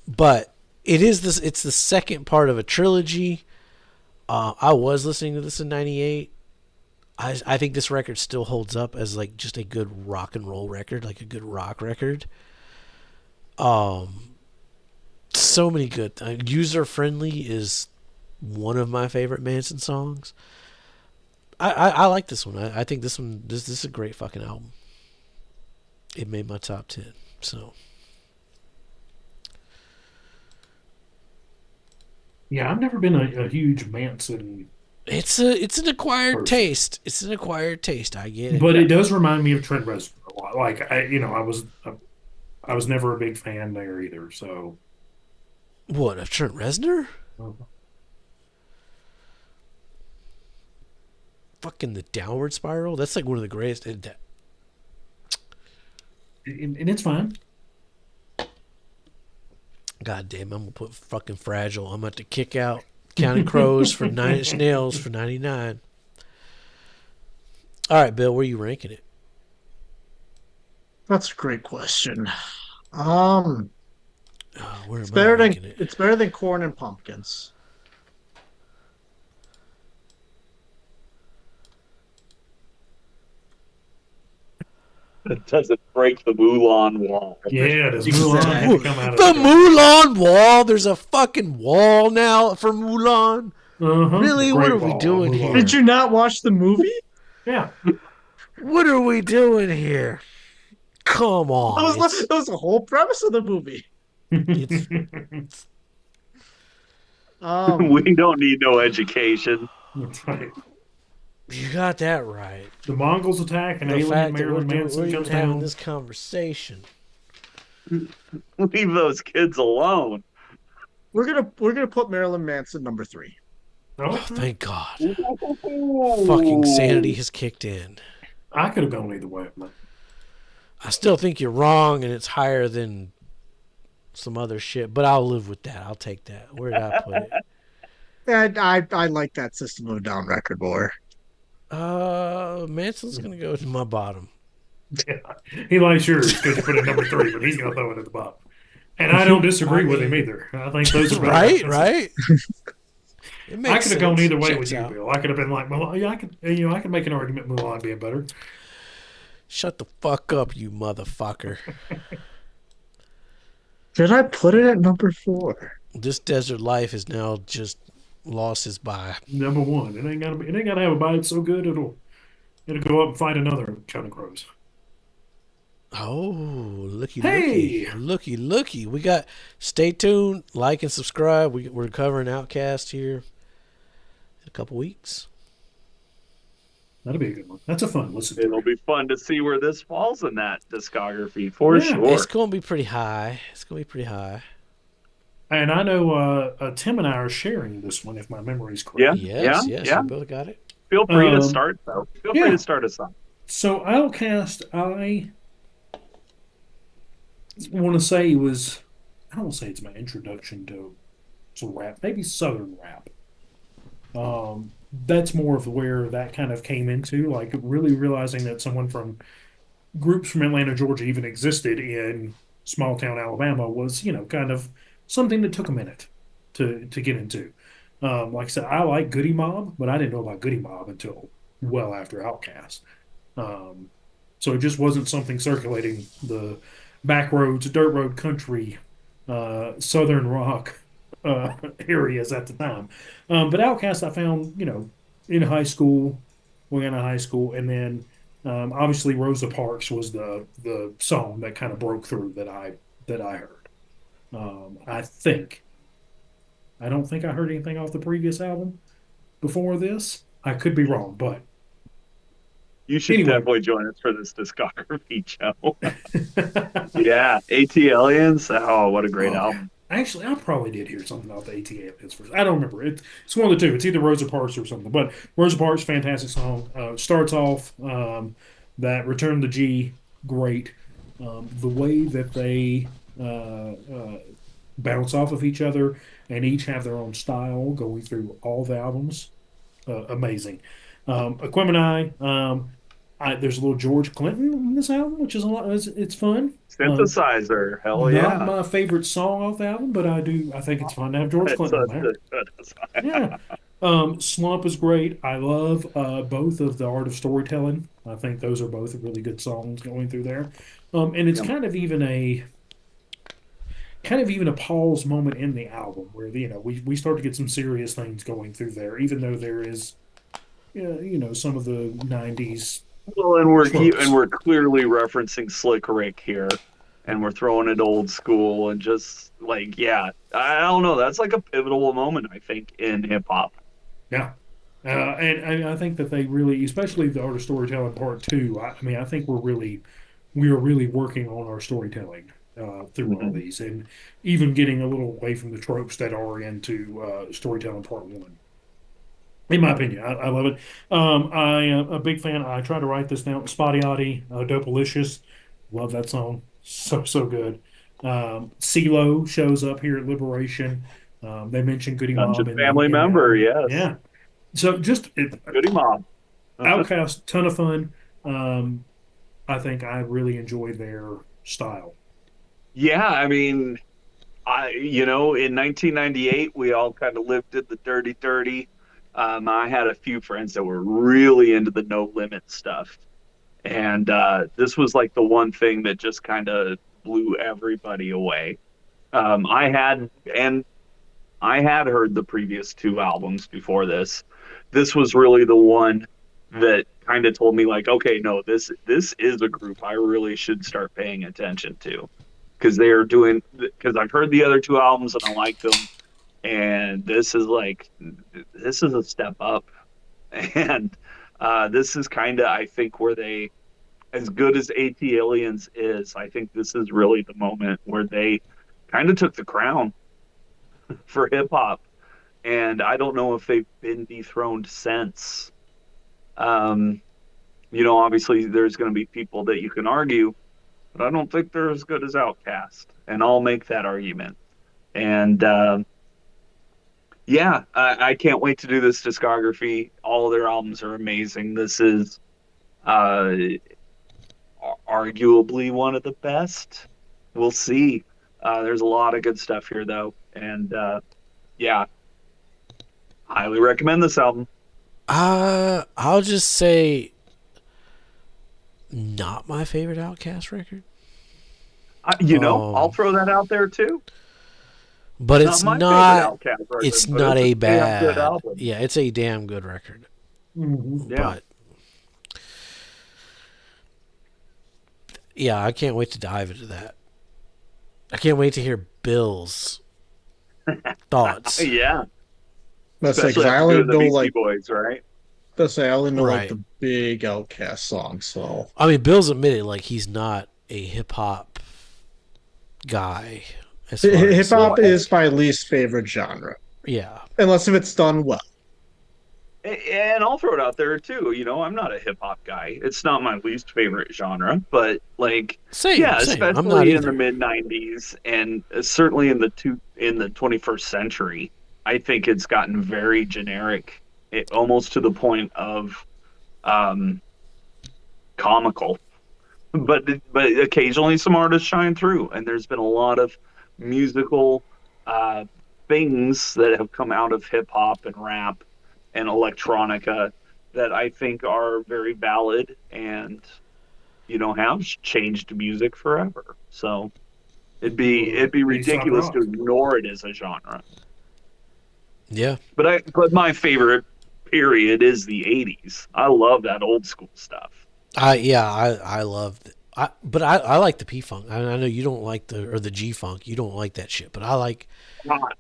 But it's the second part of a trilogy. I was listening to this in 98. I think this record still holds up as like just a good rock and roll record, like a good rock record. so many good. User Friendly is one of my favorite Manson songs. I like this one. I think this is a great fucking album. It made my top 10. So Yeah, I've never been a huge Manson, it's an acquired person. taste. It's an acquired taste. I get it. But it does remind me of Trent Reznor a lot. Like I was never a big fan there either. So What, of Trent Reznor? Fucking The Downward Spiral. That's like one of the greatest. and it's fine. God damn, I'm gonna put fucking Fragile. I'm about to kick out Counting Crows for 9 Inch Nails for 99. All right, Bill, where are you ranking it? That's a great question. Where It's am I ranking it? it's better than Corn and Pumpkins. It doesn't break the Mulan wall. Yeah, does Mulan have to come out of The Mulan wall. There's a fucking wall now for Mulan. Really? What are we doing here? Did you not watch the movie? Yeah. What are we doing here? Come on. That was the whole premise of the movie. It's We don't need no education. That's right. you got that right. The Mongols attack and The alien fact that Marilyn Manson we're even comes having down. this conversation. Leave those kids alone. We're gonna put Marilyn Manson number 3. Oh, Thank God. Fucking sanity has kicked in. I could have gone either way. I still think you're wrong and it's higher than some other shit, but I'll live with that. I'll take that. Where did I put it? And I like that System of a Down record more. Manson's gonna go to my bottom. Yeah. He likes yours because you put it number 3, but he's going to throw it at the bottom. And I don't disagree with him either. I think those are better Right, options. right. It I makes could have gone sense. either way Checks with you, out. Bill. I could have been like, well, yeah, I could make an argument Mulan being better. Shut the fuck up, you motherfucker. Did I put it at number 4? This desert life has now just lost his bye. Number 1. It ain't gotta have a bite so good it'll go up and fight another Counting Crows. Oh, looky, Hey! looky. We got, stay tuned, like and subscribe. We're covering Outkast here in a couple weeks. That'll be a good one. That's a fun listen. It'll be fun to see where this falls in that discography for Yeah. sure. It's going to be pretty high. And I know Tim and I are sharing this one, if my memory's correct. Yes, Yeah. we both got it. Feel free to start though. Feel free to start us on. So Outkast, I want to say was, I don't want to say it's my introduction to rap, maybe Southern rap. That's more of where that kind of came into, like really realizing that someone from groups from Atlanta, Georgia even existed in small town Alabama was, kind of something that took a minute to get into. Like I said, I like Goody Mob, but I didn't know about Goody Mob until well after Outkast. So it just wasn't something circulating the back roads, dirt road country, southern rock areas at the time. But Outkast I found, in high school, going out of high school, and then obviously Rosa Parks was the song that kind of broke through that I heard. I don't think I heard anything off the previous album before this. I could be wrong, but You should Anyway. definitely join us for this discography, Joe. Yeah, AT Aliens. Oh, what a great album. actually, I probably did hear something off the ATA at first. I don't remember. It's one of the two. It's either Rosa Parks or something. But Rosa Parks, fantastic song. Starts off that Return to G, great. The way that they bounce off of each other and each have their own style going through all the albums, amazing. Aquemini, there's a little George Clinton in this album, which is a lot. It's fun. Synthesizer, hell yeah. Not my favorite song off the album, but I think it's fun to have George Clinton in there. Yeah. Slump is great. I love both of The Art of Storytelling. I think those are both really good songs going through there. And it's kind of even kind of even a pause moment in the album where we start to get some serious things going through there, even though there is some of the '90s Well, and tropes. we're clearly referencing Slick Rick here, and we're throwing it old school and just like, yeah, I don't know. That's like a pivotal moment, I think, in hip hop. Yeah. And I think that they really, especially the art of storytelling part two. I mean, I think we are really working on our storytelling through all Hmm. these, and even getting a little away from the tropes that are into storytelling part one. In my opinion, I love it. I am a big fan. I tried to write this down. Spotty Oddie, Dopalicious. Love that song. So good. CeeLo shows up here at Liberation. They mentioned Goody Dungeon Mob in family the member, album. yes. Yeah. So just Goody Mob. Outcast, ton of fun. Um, I think I really enjoy their style. Yeah, I mean, in 1998, we all kind of lived in the dirty, dirty. I had a few friends that were really into the No Limit stuff, and this was like the one thing that just kind of blew everybody away. Um, I had and I had heard the previous two albums before this. This was really the one that kind of told me like, okay, no, this is a group I really should start paying attention to because they are doing because I've heard the other two albums and I like them, and this is a step up, and this is kind of I think where they as good as AT Aliens is, I think this is really the moment where they kind of took the crown for hip hop, and I don't know if they've been dethroned since. Um, obviously there's going to be people that you can argue, but I don't think they're as good as Outkast, and I'll make that argument. And yeah, I can't wait to do this discography. All of their albums are amazing. This is uh, arguably one of the best. We'll see. There's a lot of good stuff here, though, and yeah, highly recommend this album. I'll just say not my favorite Outcast record. I'll Um, throw that out there too. but Not it's my favorite not. Outkast It's record, but not it's a a damn good bad. album. Yeah, it's a damn good record. Mhm. Yeah. But yeah, I can't wait to dive into that. I can't wait to hear Bill's thoughts. Yeah. Let's say, because Especially I after only doing the know Beastie like, Boys, right? let's say I only know like Right. the big Outcast songs. So I mean, Bill's admitted like he's not a hip hop guy as far hip as Well, hop like is my least favorite genre, yeah. unless if it's done well. and I'll throw it out there too. I'm not a hip hop guy. It's not my least favorite genre, but like, Same, yeah, same. I'm not especially in the either. mid '90s and certainly in the 21st century, I think it's gotten very generic, almost to the point of um, comical. But occasionally some artists shine through, and there's been a lot of musical uh, things that have come out of hip hop and rap and electronica that I think are very valid and have changed music forever. So it'd be Aesop ridiculous to Rock. ignore it as a genre. Yeah. But my favorite period is the '80s. I love that old school stuff. I love but I like the P Funk. I know you don't like the G Funk. You don't like that shit, but I like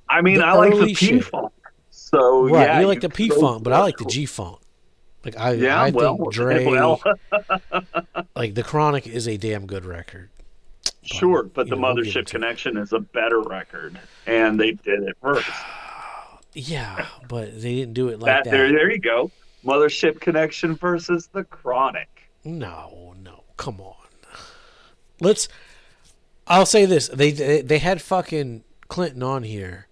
I mean, the I like the early P shit. funk. So Right. yeah, You like you the can P go Funk, but I like the to G Funk. Like yeah, I think well, Dre like the Chronic is a damn good record. But sure, but the we'll get Mothership into it. Connection is a better record, and they did it first. Yeah, but they didn't do it like That there, that. there you go. Mothership Connection versus the Chronic. No, no, come on. Let's. I'll say this: they had fucking Clinton on here,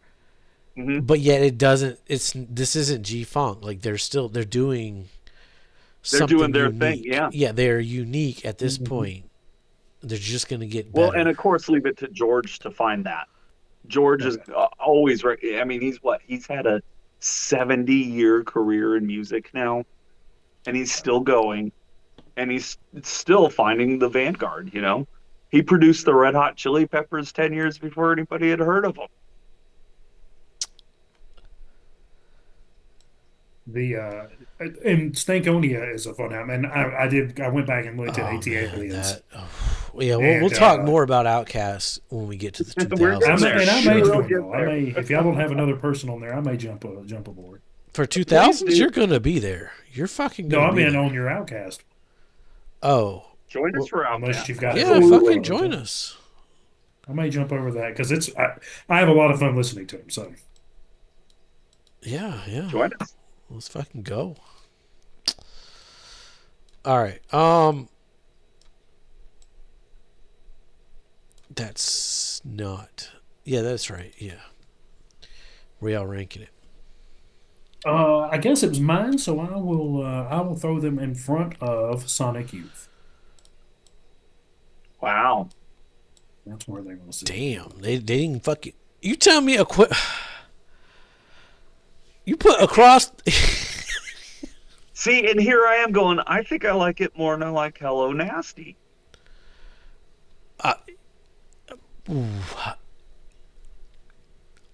Hmm. but yet it doesn't. This isn't G Funk. Like they're doing They're doing something their thing, unique. yeah. Yeah, they're unique at this Mhm. point. They're just gonna get Well, and better. of course, leave it to George to find that. George is always. I mean, he's what? He's had a 70-year career in music now, and he's still going, and he's still finding the vanguard. He produced the Red Hot Chili Peppers 10 years before anybody had heard of them. The and Stankonia is a fun album, and I went back and looked at Oh AT man, Aliens. yeah, we'll And, talk more about Outkast when we get to the We're 2000s. getting there. I may We'll join get y'all. there. If y'all don't have another person on there, I may jump aboard. For 2000s, you're gonna be there. You're fucking No, gonna I be mean there. on your Outcast. Oh, Join us for Unless Outcast. you've got yeah, it. fucking join us. I may jump over that because I have a lot of fun listening to him. So Yeah. Join us. Let's fucking go. All right. That's not. Yeah, that's right. Yeah. Where y'all ranking it? I guess it was mine. So I will throw them in front of Sonic Youth. Wow. That's where they're going to sit. Damn, they didn't fucking. You tell me You put across. See, and here I am going, I think I like it more than I like Hello Nasty.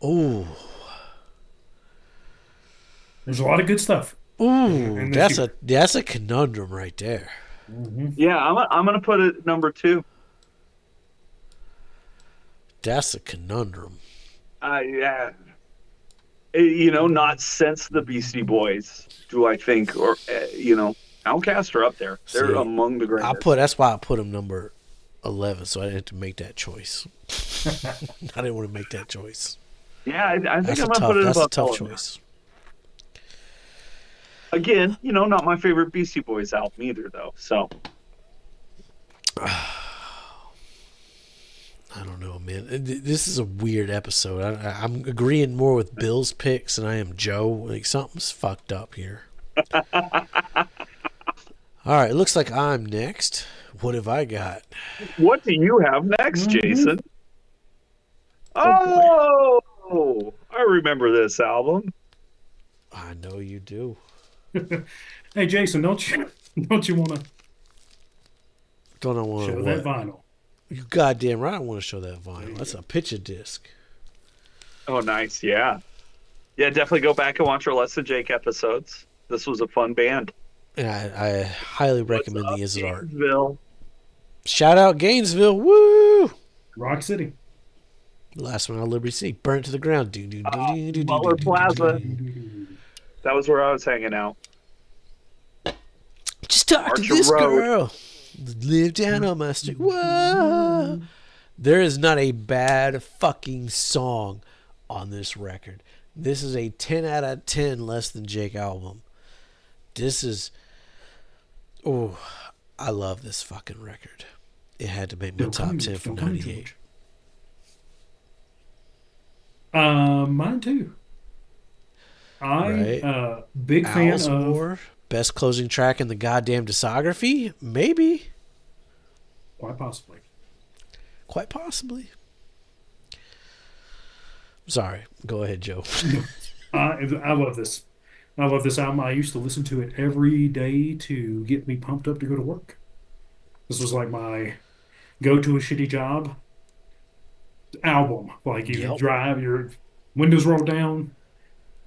Ooh. There's a lot of good stuff. Ooh, And that's a conundrum right there. Mm-hmm. Yeah, I'm gonna put it number 2. That's a conundrum. Yeah. Not since the Beastie Boys do I think, or Outkast are up there. They're See, among the greatest. That's why I put him number 11, so I didn't have to make that choice. I didn't want to make that choice. Yeah, I think That's I'm gonna put it that's a above tough Hello choice. Again, not my favorite Beastie Boys album either, though. So I don't know, man. This is a weird episode. I'm agreeing more with Bill's picks than I am Joe. Like something's fucked up here. All right, looks like I'm next. What have I got? what do you have next, Mm-hmm. Jason? Oh, I remember this album. I know you do. Hey, Jason, don't you want to Don't I want show to that what? vinyl? You goddamn right I want to show that vinyl. That's a picture disc. Oh, nice. Yeah. Yeah, definitely go back and watch our Less Than Jake episodes. This was a fun band. And I highly recommend What's the up, Is It Art. Gainesville? Shout out Gainesville. Woo! Rock City. Last one on Liberty City. Burnt to the ground. Butler Plaza. That was where I was hanging out. Just talk to Archer this Road. girl. Live down on my street. Whoa. There is not a bad fucking song on this record. This is a 10 out of 10 Less Than Jake album. This is... Oh, I love this fucking record. It had to make my top 10 from 98. Mine too. Right. Big fan Owl's of. War, best closing track in the goddamn discography? Maybe. Quite possibly. Quite possibly. Sorry. Go ahead, Joe. I love this. I love this album. I used to listen to it every day to get me pumped up to go to work. This was like my go to a shitty job album. Like you Yep. drive, your windows roll down,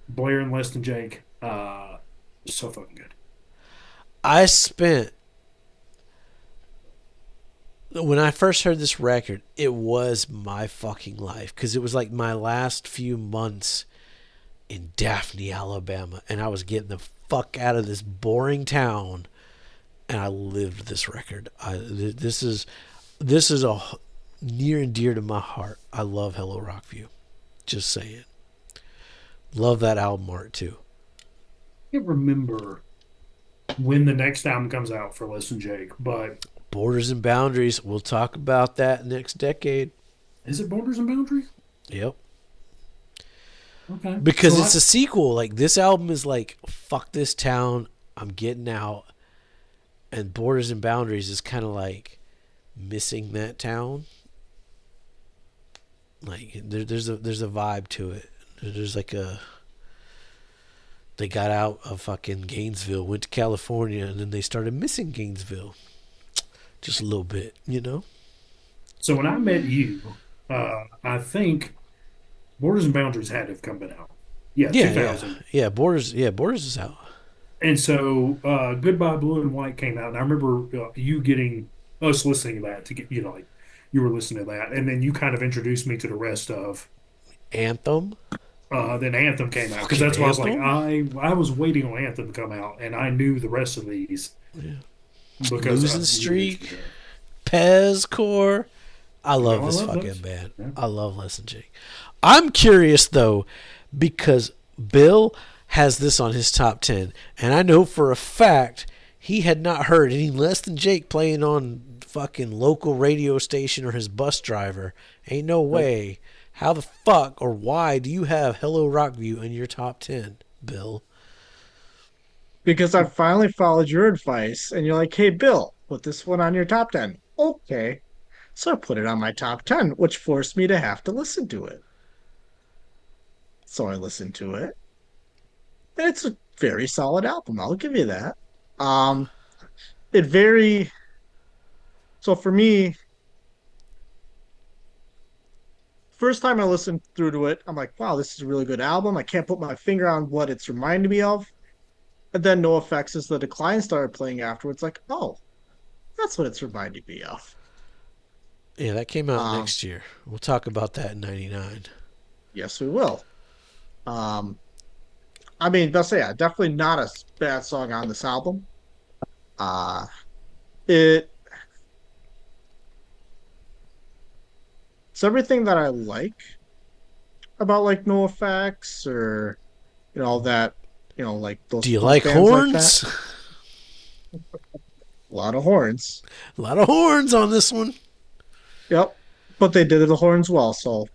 blaring Less Than Jake. So fucking good. I spent... When I first heard this record, it was my fucking life. Because it was like my last few months in Daphne, Alabama. And I was getting the fuck out of this boring town. And I lived this record. This is a near and dear to my heart. I love Hello Rockview. Just saying. Love that album art too. I can't remember when the next album comes out for Less Than Jake, but Borders and Boundaries. We'll talk about that next decade. is it Borders and Boundaries? Yep. Okay. Because So it's a sequel. Like this album is like, fuck this town. I'm getting out. And Borders and Boundaries is kind of like missing that town. Like there's a vibe to it. There's like a... They got out of fucking Gainesville, went to California, and then they started missing Gainesville. Just a little bit, you know? So when I met you, I think Borders and Boundaries had to have come out. Yeah, Yeah, yeah, 2000. yeah. Borders, yeah, Borders is out. And so Goodbye Blue and White came out, and I remember you getting us listening to that to get like you were listening to that, and then you kind of introduced me to the rest of. Anthem, Then Anthem came out because fucking that's why I was like Anthem, I was waiting on Anthem to come out, and I knew the rest of these because Losing you mentioned Streak, that. Pez Core. I love I this love fucking those. band. Yeah. I love Listen Jake. I'm curious though, because Bill has this on his top 10, and I know for a fact he had not heard any Less Than Jake playing on fucking local radio station or his bus driver. Ain't no way. How the fuck or why do you have Hello Rockview in your top 10, Bill? Because I finally followed your advice, and you're like, "Hey, Bill, put this one on your top 10." Okay, so I put it on my top 10, which forced me to have to listen to it. So I listened to it, and it's a very solid album. I'll give you that. Um, it very so for me, first time I listened through to it, I'm like, wow, this is a really good album. I can't put my finger on what it's reminded me of. And then Nofx as the Decline started playing afterwards, like, oh, that's what it's reminding me of. Yeah, that came out Um, next year. We'll talk about that in 99. yes, we will. Um, I mean, that's yeah, definitely not a bad song on this album. Uh, it it's everything that I like about like NoFX or that like those Do you punk like bands like that. horns? A lot of horns. A lot of horns on this one. Yep. But they did the horns well, so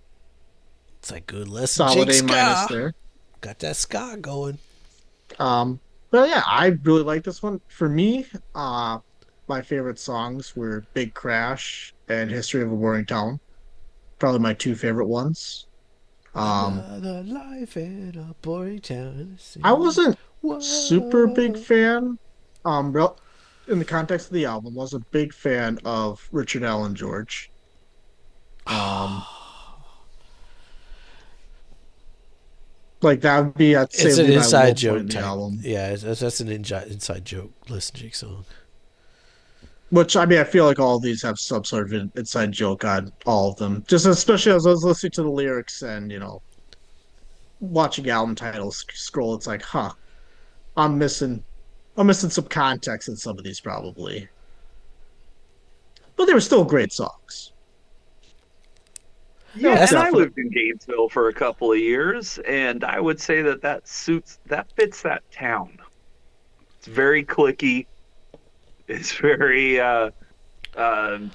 It's like good lesson. solid Jake A minus ska. there. Got that ska going. But yeah, I really like this one. For me, my favorite songs were Big Crash and History of a Boring Town. Probably my two favorite ones. Um, Another life in a boring town. I wasn't super big Whoa. fan. Rel- in the context of the album, was a big fan of Richard Allen George. Um, like that would be, I'd say, It's an would be my low inside point joke in the type. album. Yeah, that's an inside joke. Listen, Jake song. Which I mean, I feel like all of these have some sort of an inside joke on all of them. Just especially as I was listening to the lyrics and watching album titles scroll, it's like, huh, I'm missing, I'm missing some context in some of these probably, but they were still great songs. Yeah, That's and I Definitely. lived in Gainesville for a couple of years, and I would say that fits that town. It's very clicky. It's very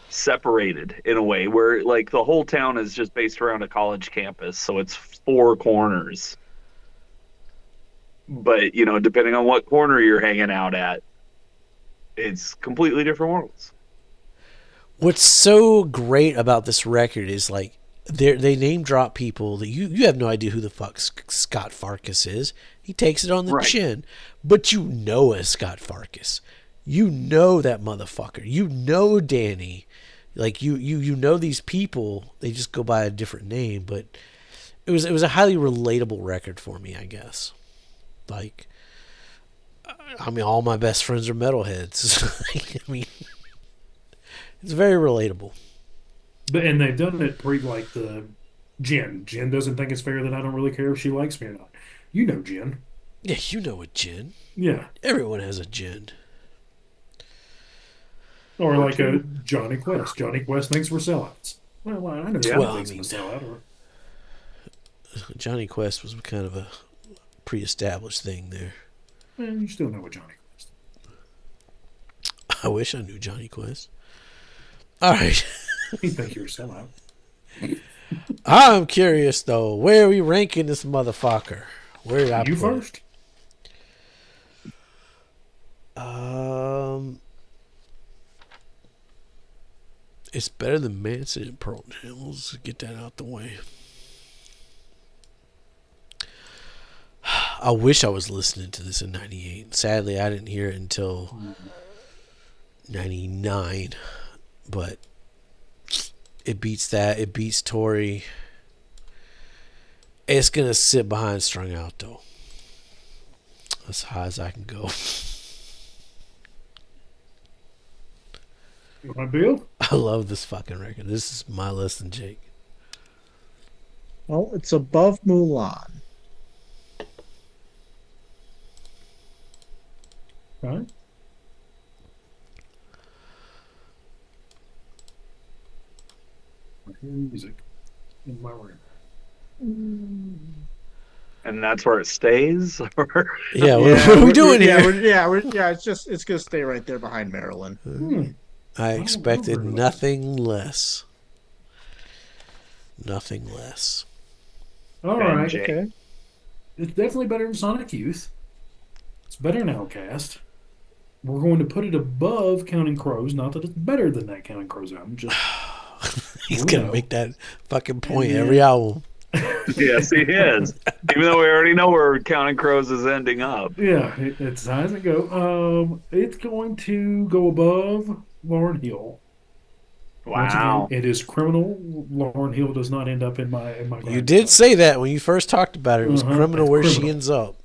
separated in a way where like the whole town is just based around a college campus, so it's four corners. But depending on what corner you're hanging out at, it's completely different worlds. What's so great about this record is like they name drop people that you have no idea who the fuck Scott Farkas is. He takes it on the Right. chin, but you know as Scott Farkas. You know that motherfucker. You know Danny. Like you know these people. They just go by a different name, but it was a highly relatable record for me, I guess. Like, I mean, all my best friends are metalheads. I mean, it's very relatable. And they've done it pre like the Jen. Jen doesn't think it's fair that I don't really care if she likes me or not. You know Jen. Yeah, you know a gin. Yeah. Everyone has a gin. Or like a Johnny Quest. Johnny Quest thinks we're sellouts. Well, I know Yeah. someone Well, thinks I I'm mean, a sellout. Or, Johnny Quest was kind of a pre-established thing there. you still know what Johnny Quest. I wish I knew Johnny Quest. All right. He think you're a sellout. I'm curious though. Where are we ranking this motherfucker? Where did I You put it? first. It's better than Manson and Pearl Jam. Let's get that out the way. I wish I was listening to this in 98. Sadly, I didn't hear it until 99. But It beats that. It beats Tori. It's going to sit behind Strung Out, though. As high as I can go. You want to build? I love this fucking record. This is my list and Jake. Well, it's above Mulan. Right. I hear music in my room. And that's where it stays? Or Yeah, what are we doing here? It's gonna stay right there behind Maryland. I expected really. nothing less. Nothing less. All right. Jake. Okay. It's definitely better than Sonic Youth. It's better than Outcast. We're going to put it above Counting Crows. Not that it's better than that Counting Crows album. Just He's Oh, going to no. make that fucking point And then- every album. Yes, he is. Even though we already know where Counting Crows is ending up. yeah, it's high as it go. It's going to go above Lauryn Hill. Once Wow. again, it is criminal. Lauryn Hill does not end up in my You did say that when you first talked about it. It was Uh-huh, criminal it's where she criminal. ends up.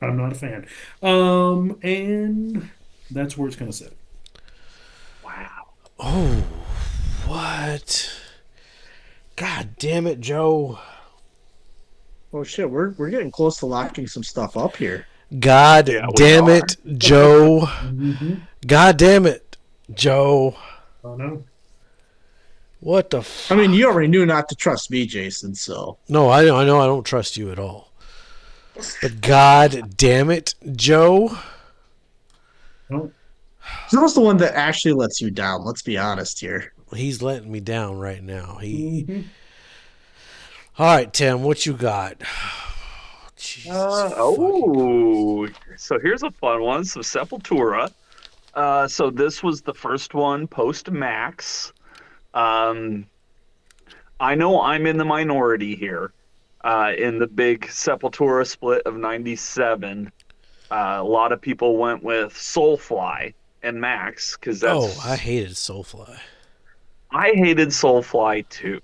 I'm not a fan. And that's where it's going to sit. Wow. Oh, what? God damn it, Joe. Oh shit, we're getting close to locking some stuff up here. God Yeah, we damn are. it, Joe. Mm-hmm. God damn it, Joe. Oh no. What the I mean, you already knew not to trust me, Jason. So No, I know I don't trust you at all. But God damn it, Joe. No. Joe's the one that actually lets you down. Let's be honest here. He's letting me down right now. Mhm. All right, Tim, what you got? Jesus So here's a fun one. So Sepultura. So this was the first one post Max. I know I'm in the minority here. In the big Sepultura split of '97, a lot of people went with Soulfly and Max because I hated Soulfly. I hated Soulfly too.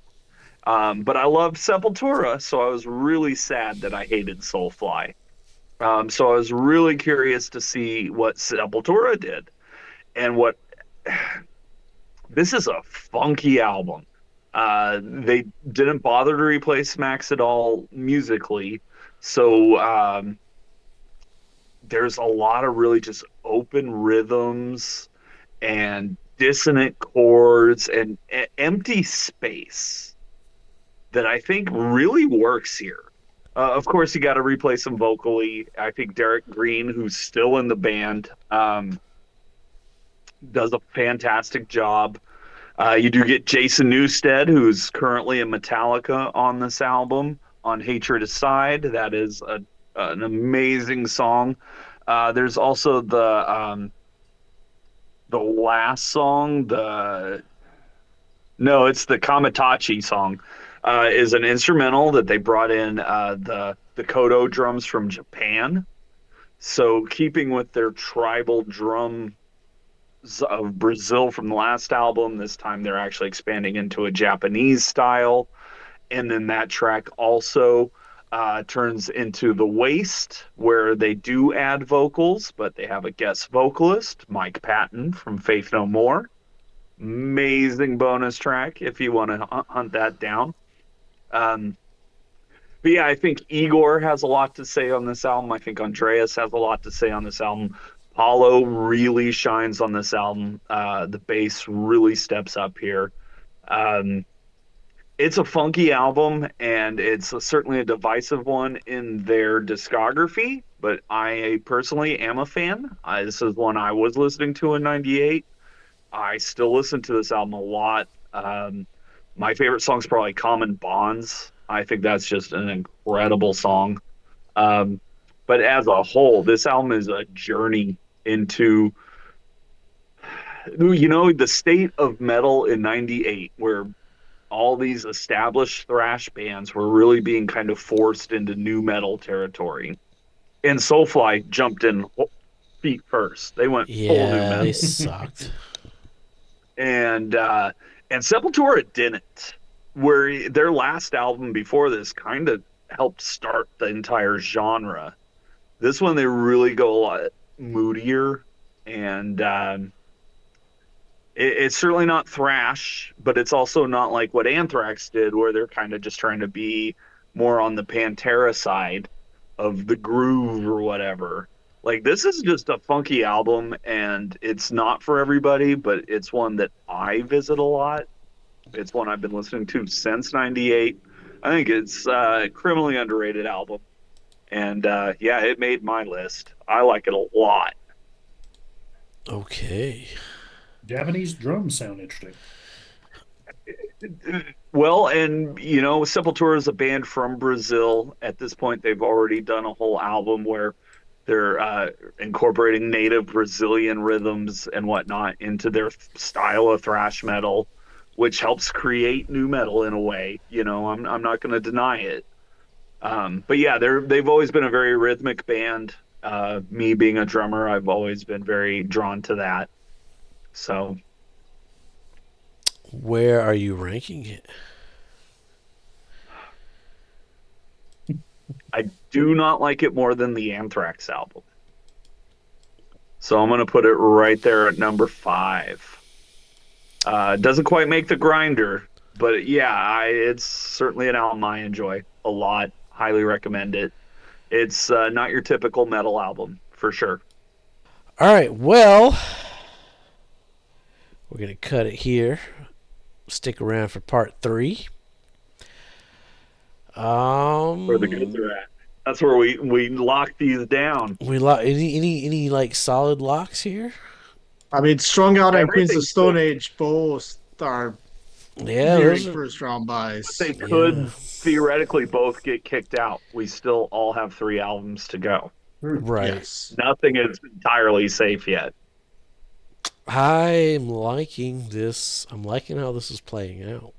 But I loved Sepultura, so I was really sad that I hated Soulfly. So I was really curious to see what Sepultura did. And what this is a funky album. They didn't bother to replace Max at all musically. So there's a lot of really just open rhythms and dissonant chords and empty space that I think really works here. Of course, you got to replace him vocally. I think Derek Green, who's still in the band, does a fantastic job. You do get Jason Newsted, who's currently in Metallica on this album, on Hatred Aside. That is an amazing song. There's also the last song, it's the Kamitachi song, is an instrumental that they brought in the Kodo drums from Japan. So keeping with their tribal drums of Brazil from the last album, this time they're actually expanding into a Japanese style. And then that track also turns into The Waste, where they do add vocals, but they have a guest vocalist, Mike Patton from Faith No More. Amazing bonus track if you want to hunt that down. But yeah, I think Igor has a lot to say on this album. I think Andreas has a lot to say on this album. Paulo really shines on this album. The bass really steps up here. It's a funky album, and it's certainly a divisive one in their discography, but I personally am a fan. This is one I was listening to in '98. I still listen to this album a lot. My favorite song is probably Common Bonds. I think that's just an incredible song. But as a whole, this album is a journey into, the state of metal in '98, where all these established thrash bands were really being kind of forced into new metal territory. And Soulfly jumped in feet first. They went full new Yeah, metal. they sucked. And And Sepultura didn't. Where their last album before this kind of helped start the entire genre. This one, they really go a lot moodier, and it's certainly not thrash, but it's also not like what Anthrax did, where they're kind of just trying to be more on the Pantera side of the groove or whatever. Like, this is just a funky album, and it's not for everybody, but it's one that I visit a lot. It's one I've been listening to since '98. I think it's a criminally underrated album. And yeah, it made my list. I like it a lot. Okay. Japanese drums sound interesting. Well, and you know, Sepultura is a band from Brazil. At this point, they've already done a whole album where they're incorporating native Brazilian rhythms and whatnot into their style of thrash metal, which helps create new metal in a way. You know, I'm not going to deny it. But yeah, they've always been a very rhythmic band. Me being a drummer, I've always been very drawn to that. So, Where are you ranking it? I do not like it more than the Anthrax album. So I'm going to put it right there at number 5. Doesn't quite make the grinder, but yeah, it's certainly an album I enjoy a lot. Highly recommend it. It's not your typical metal album, for sure. All right, well, we're going to cut it here. Stick around for part 3. Where the goods are at. That's where we lock these down. We any like solid locks here? I mean, Strung Out and Queens of Everything's Stone good. Age both are Yeah, nearing those are, first round buys. They could Yeah. theoretically both get kicked out. We still all have 3 albums to go. right. Yes. Nothing is entirely safe yet. I'm liking this. I'm liking how this is playing out.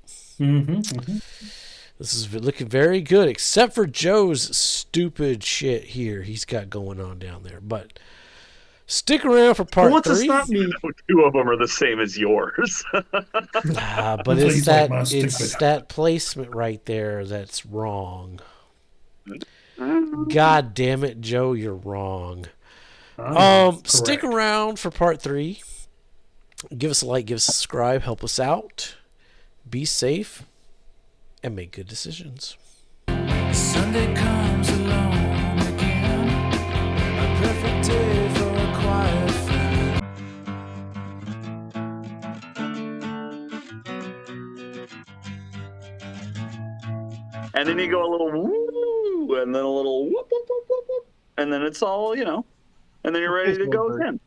This is looking very good, except for Joe's stupid shit here he's got going on down there. But stick around for part What's to 3. stop me? 2 of them are the same as yours. But So it's he's like that my it's stupid- that placement right there that's wrong. God damn it, Joe, you're wrong. Stick Correct. around for part 3. Give us a like, give us a subscribe, help us out. Be safe and make good decisions. Sunday comes along again, a perfect day for a quiet friend. And then you go a little woo, and then a little whoop, whoop, whoop, whoop, whoop, and then it's all, you know, and then you're ready to go again.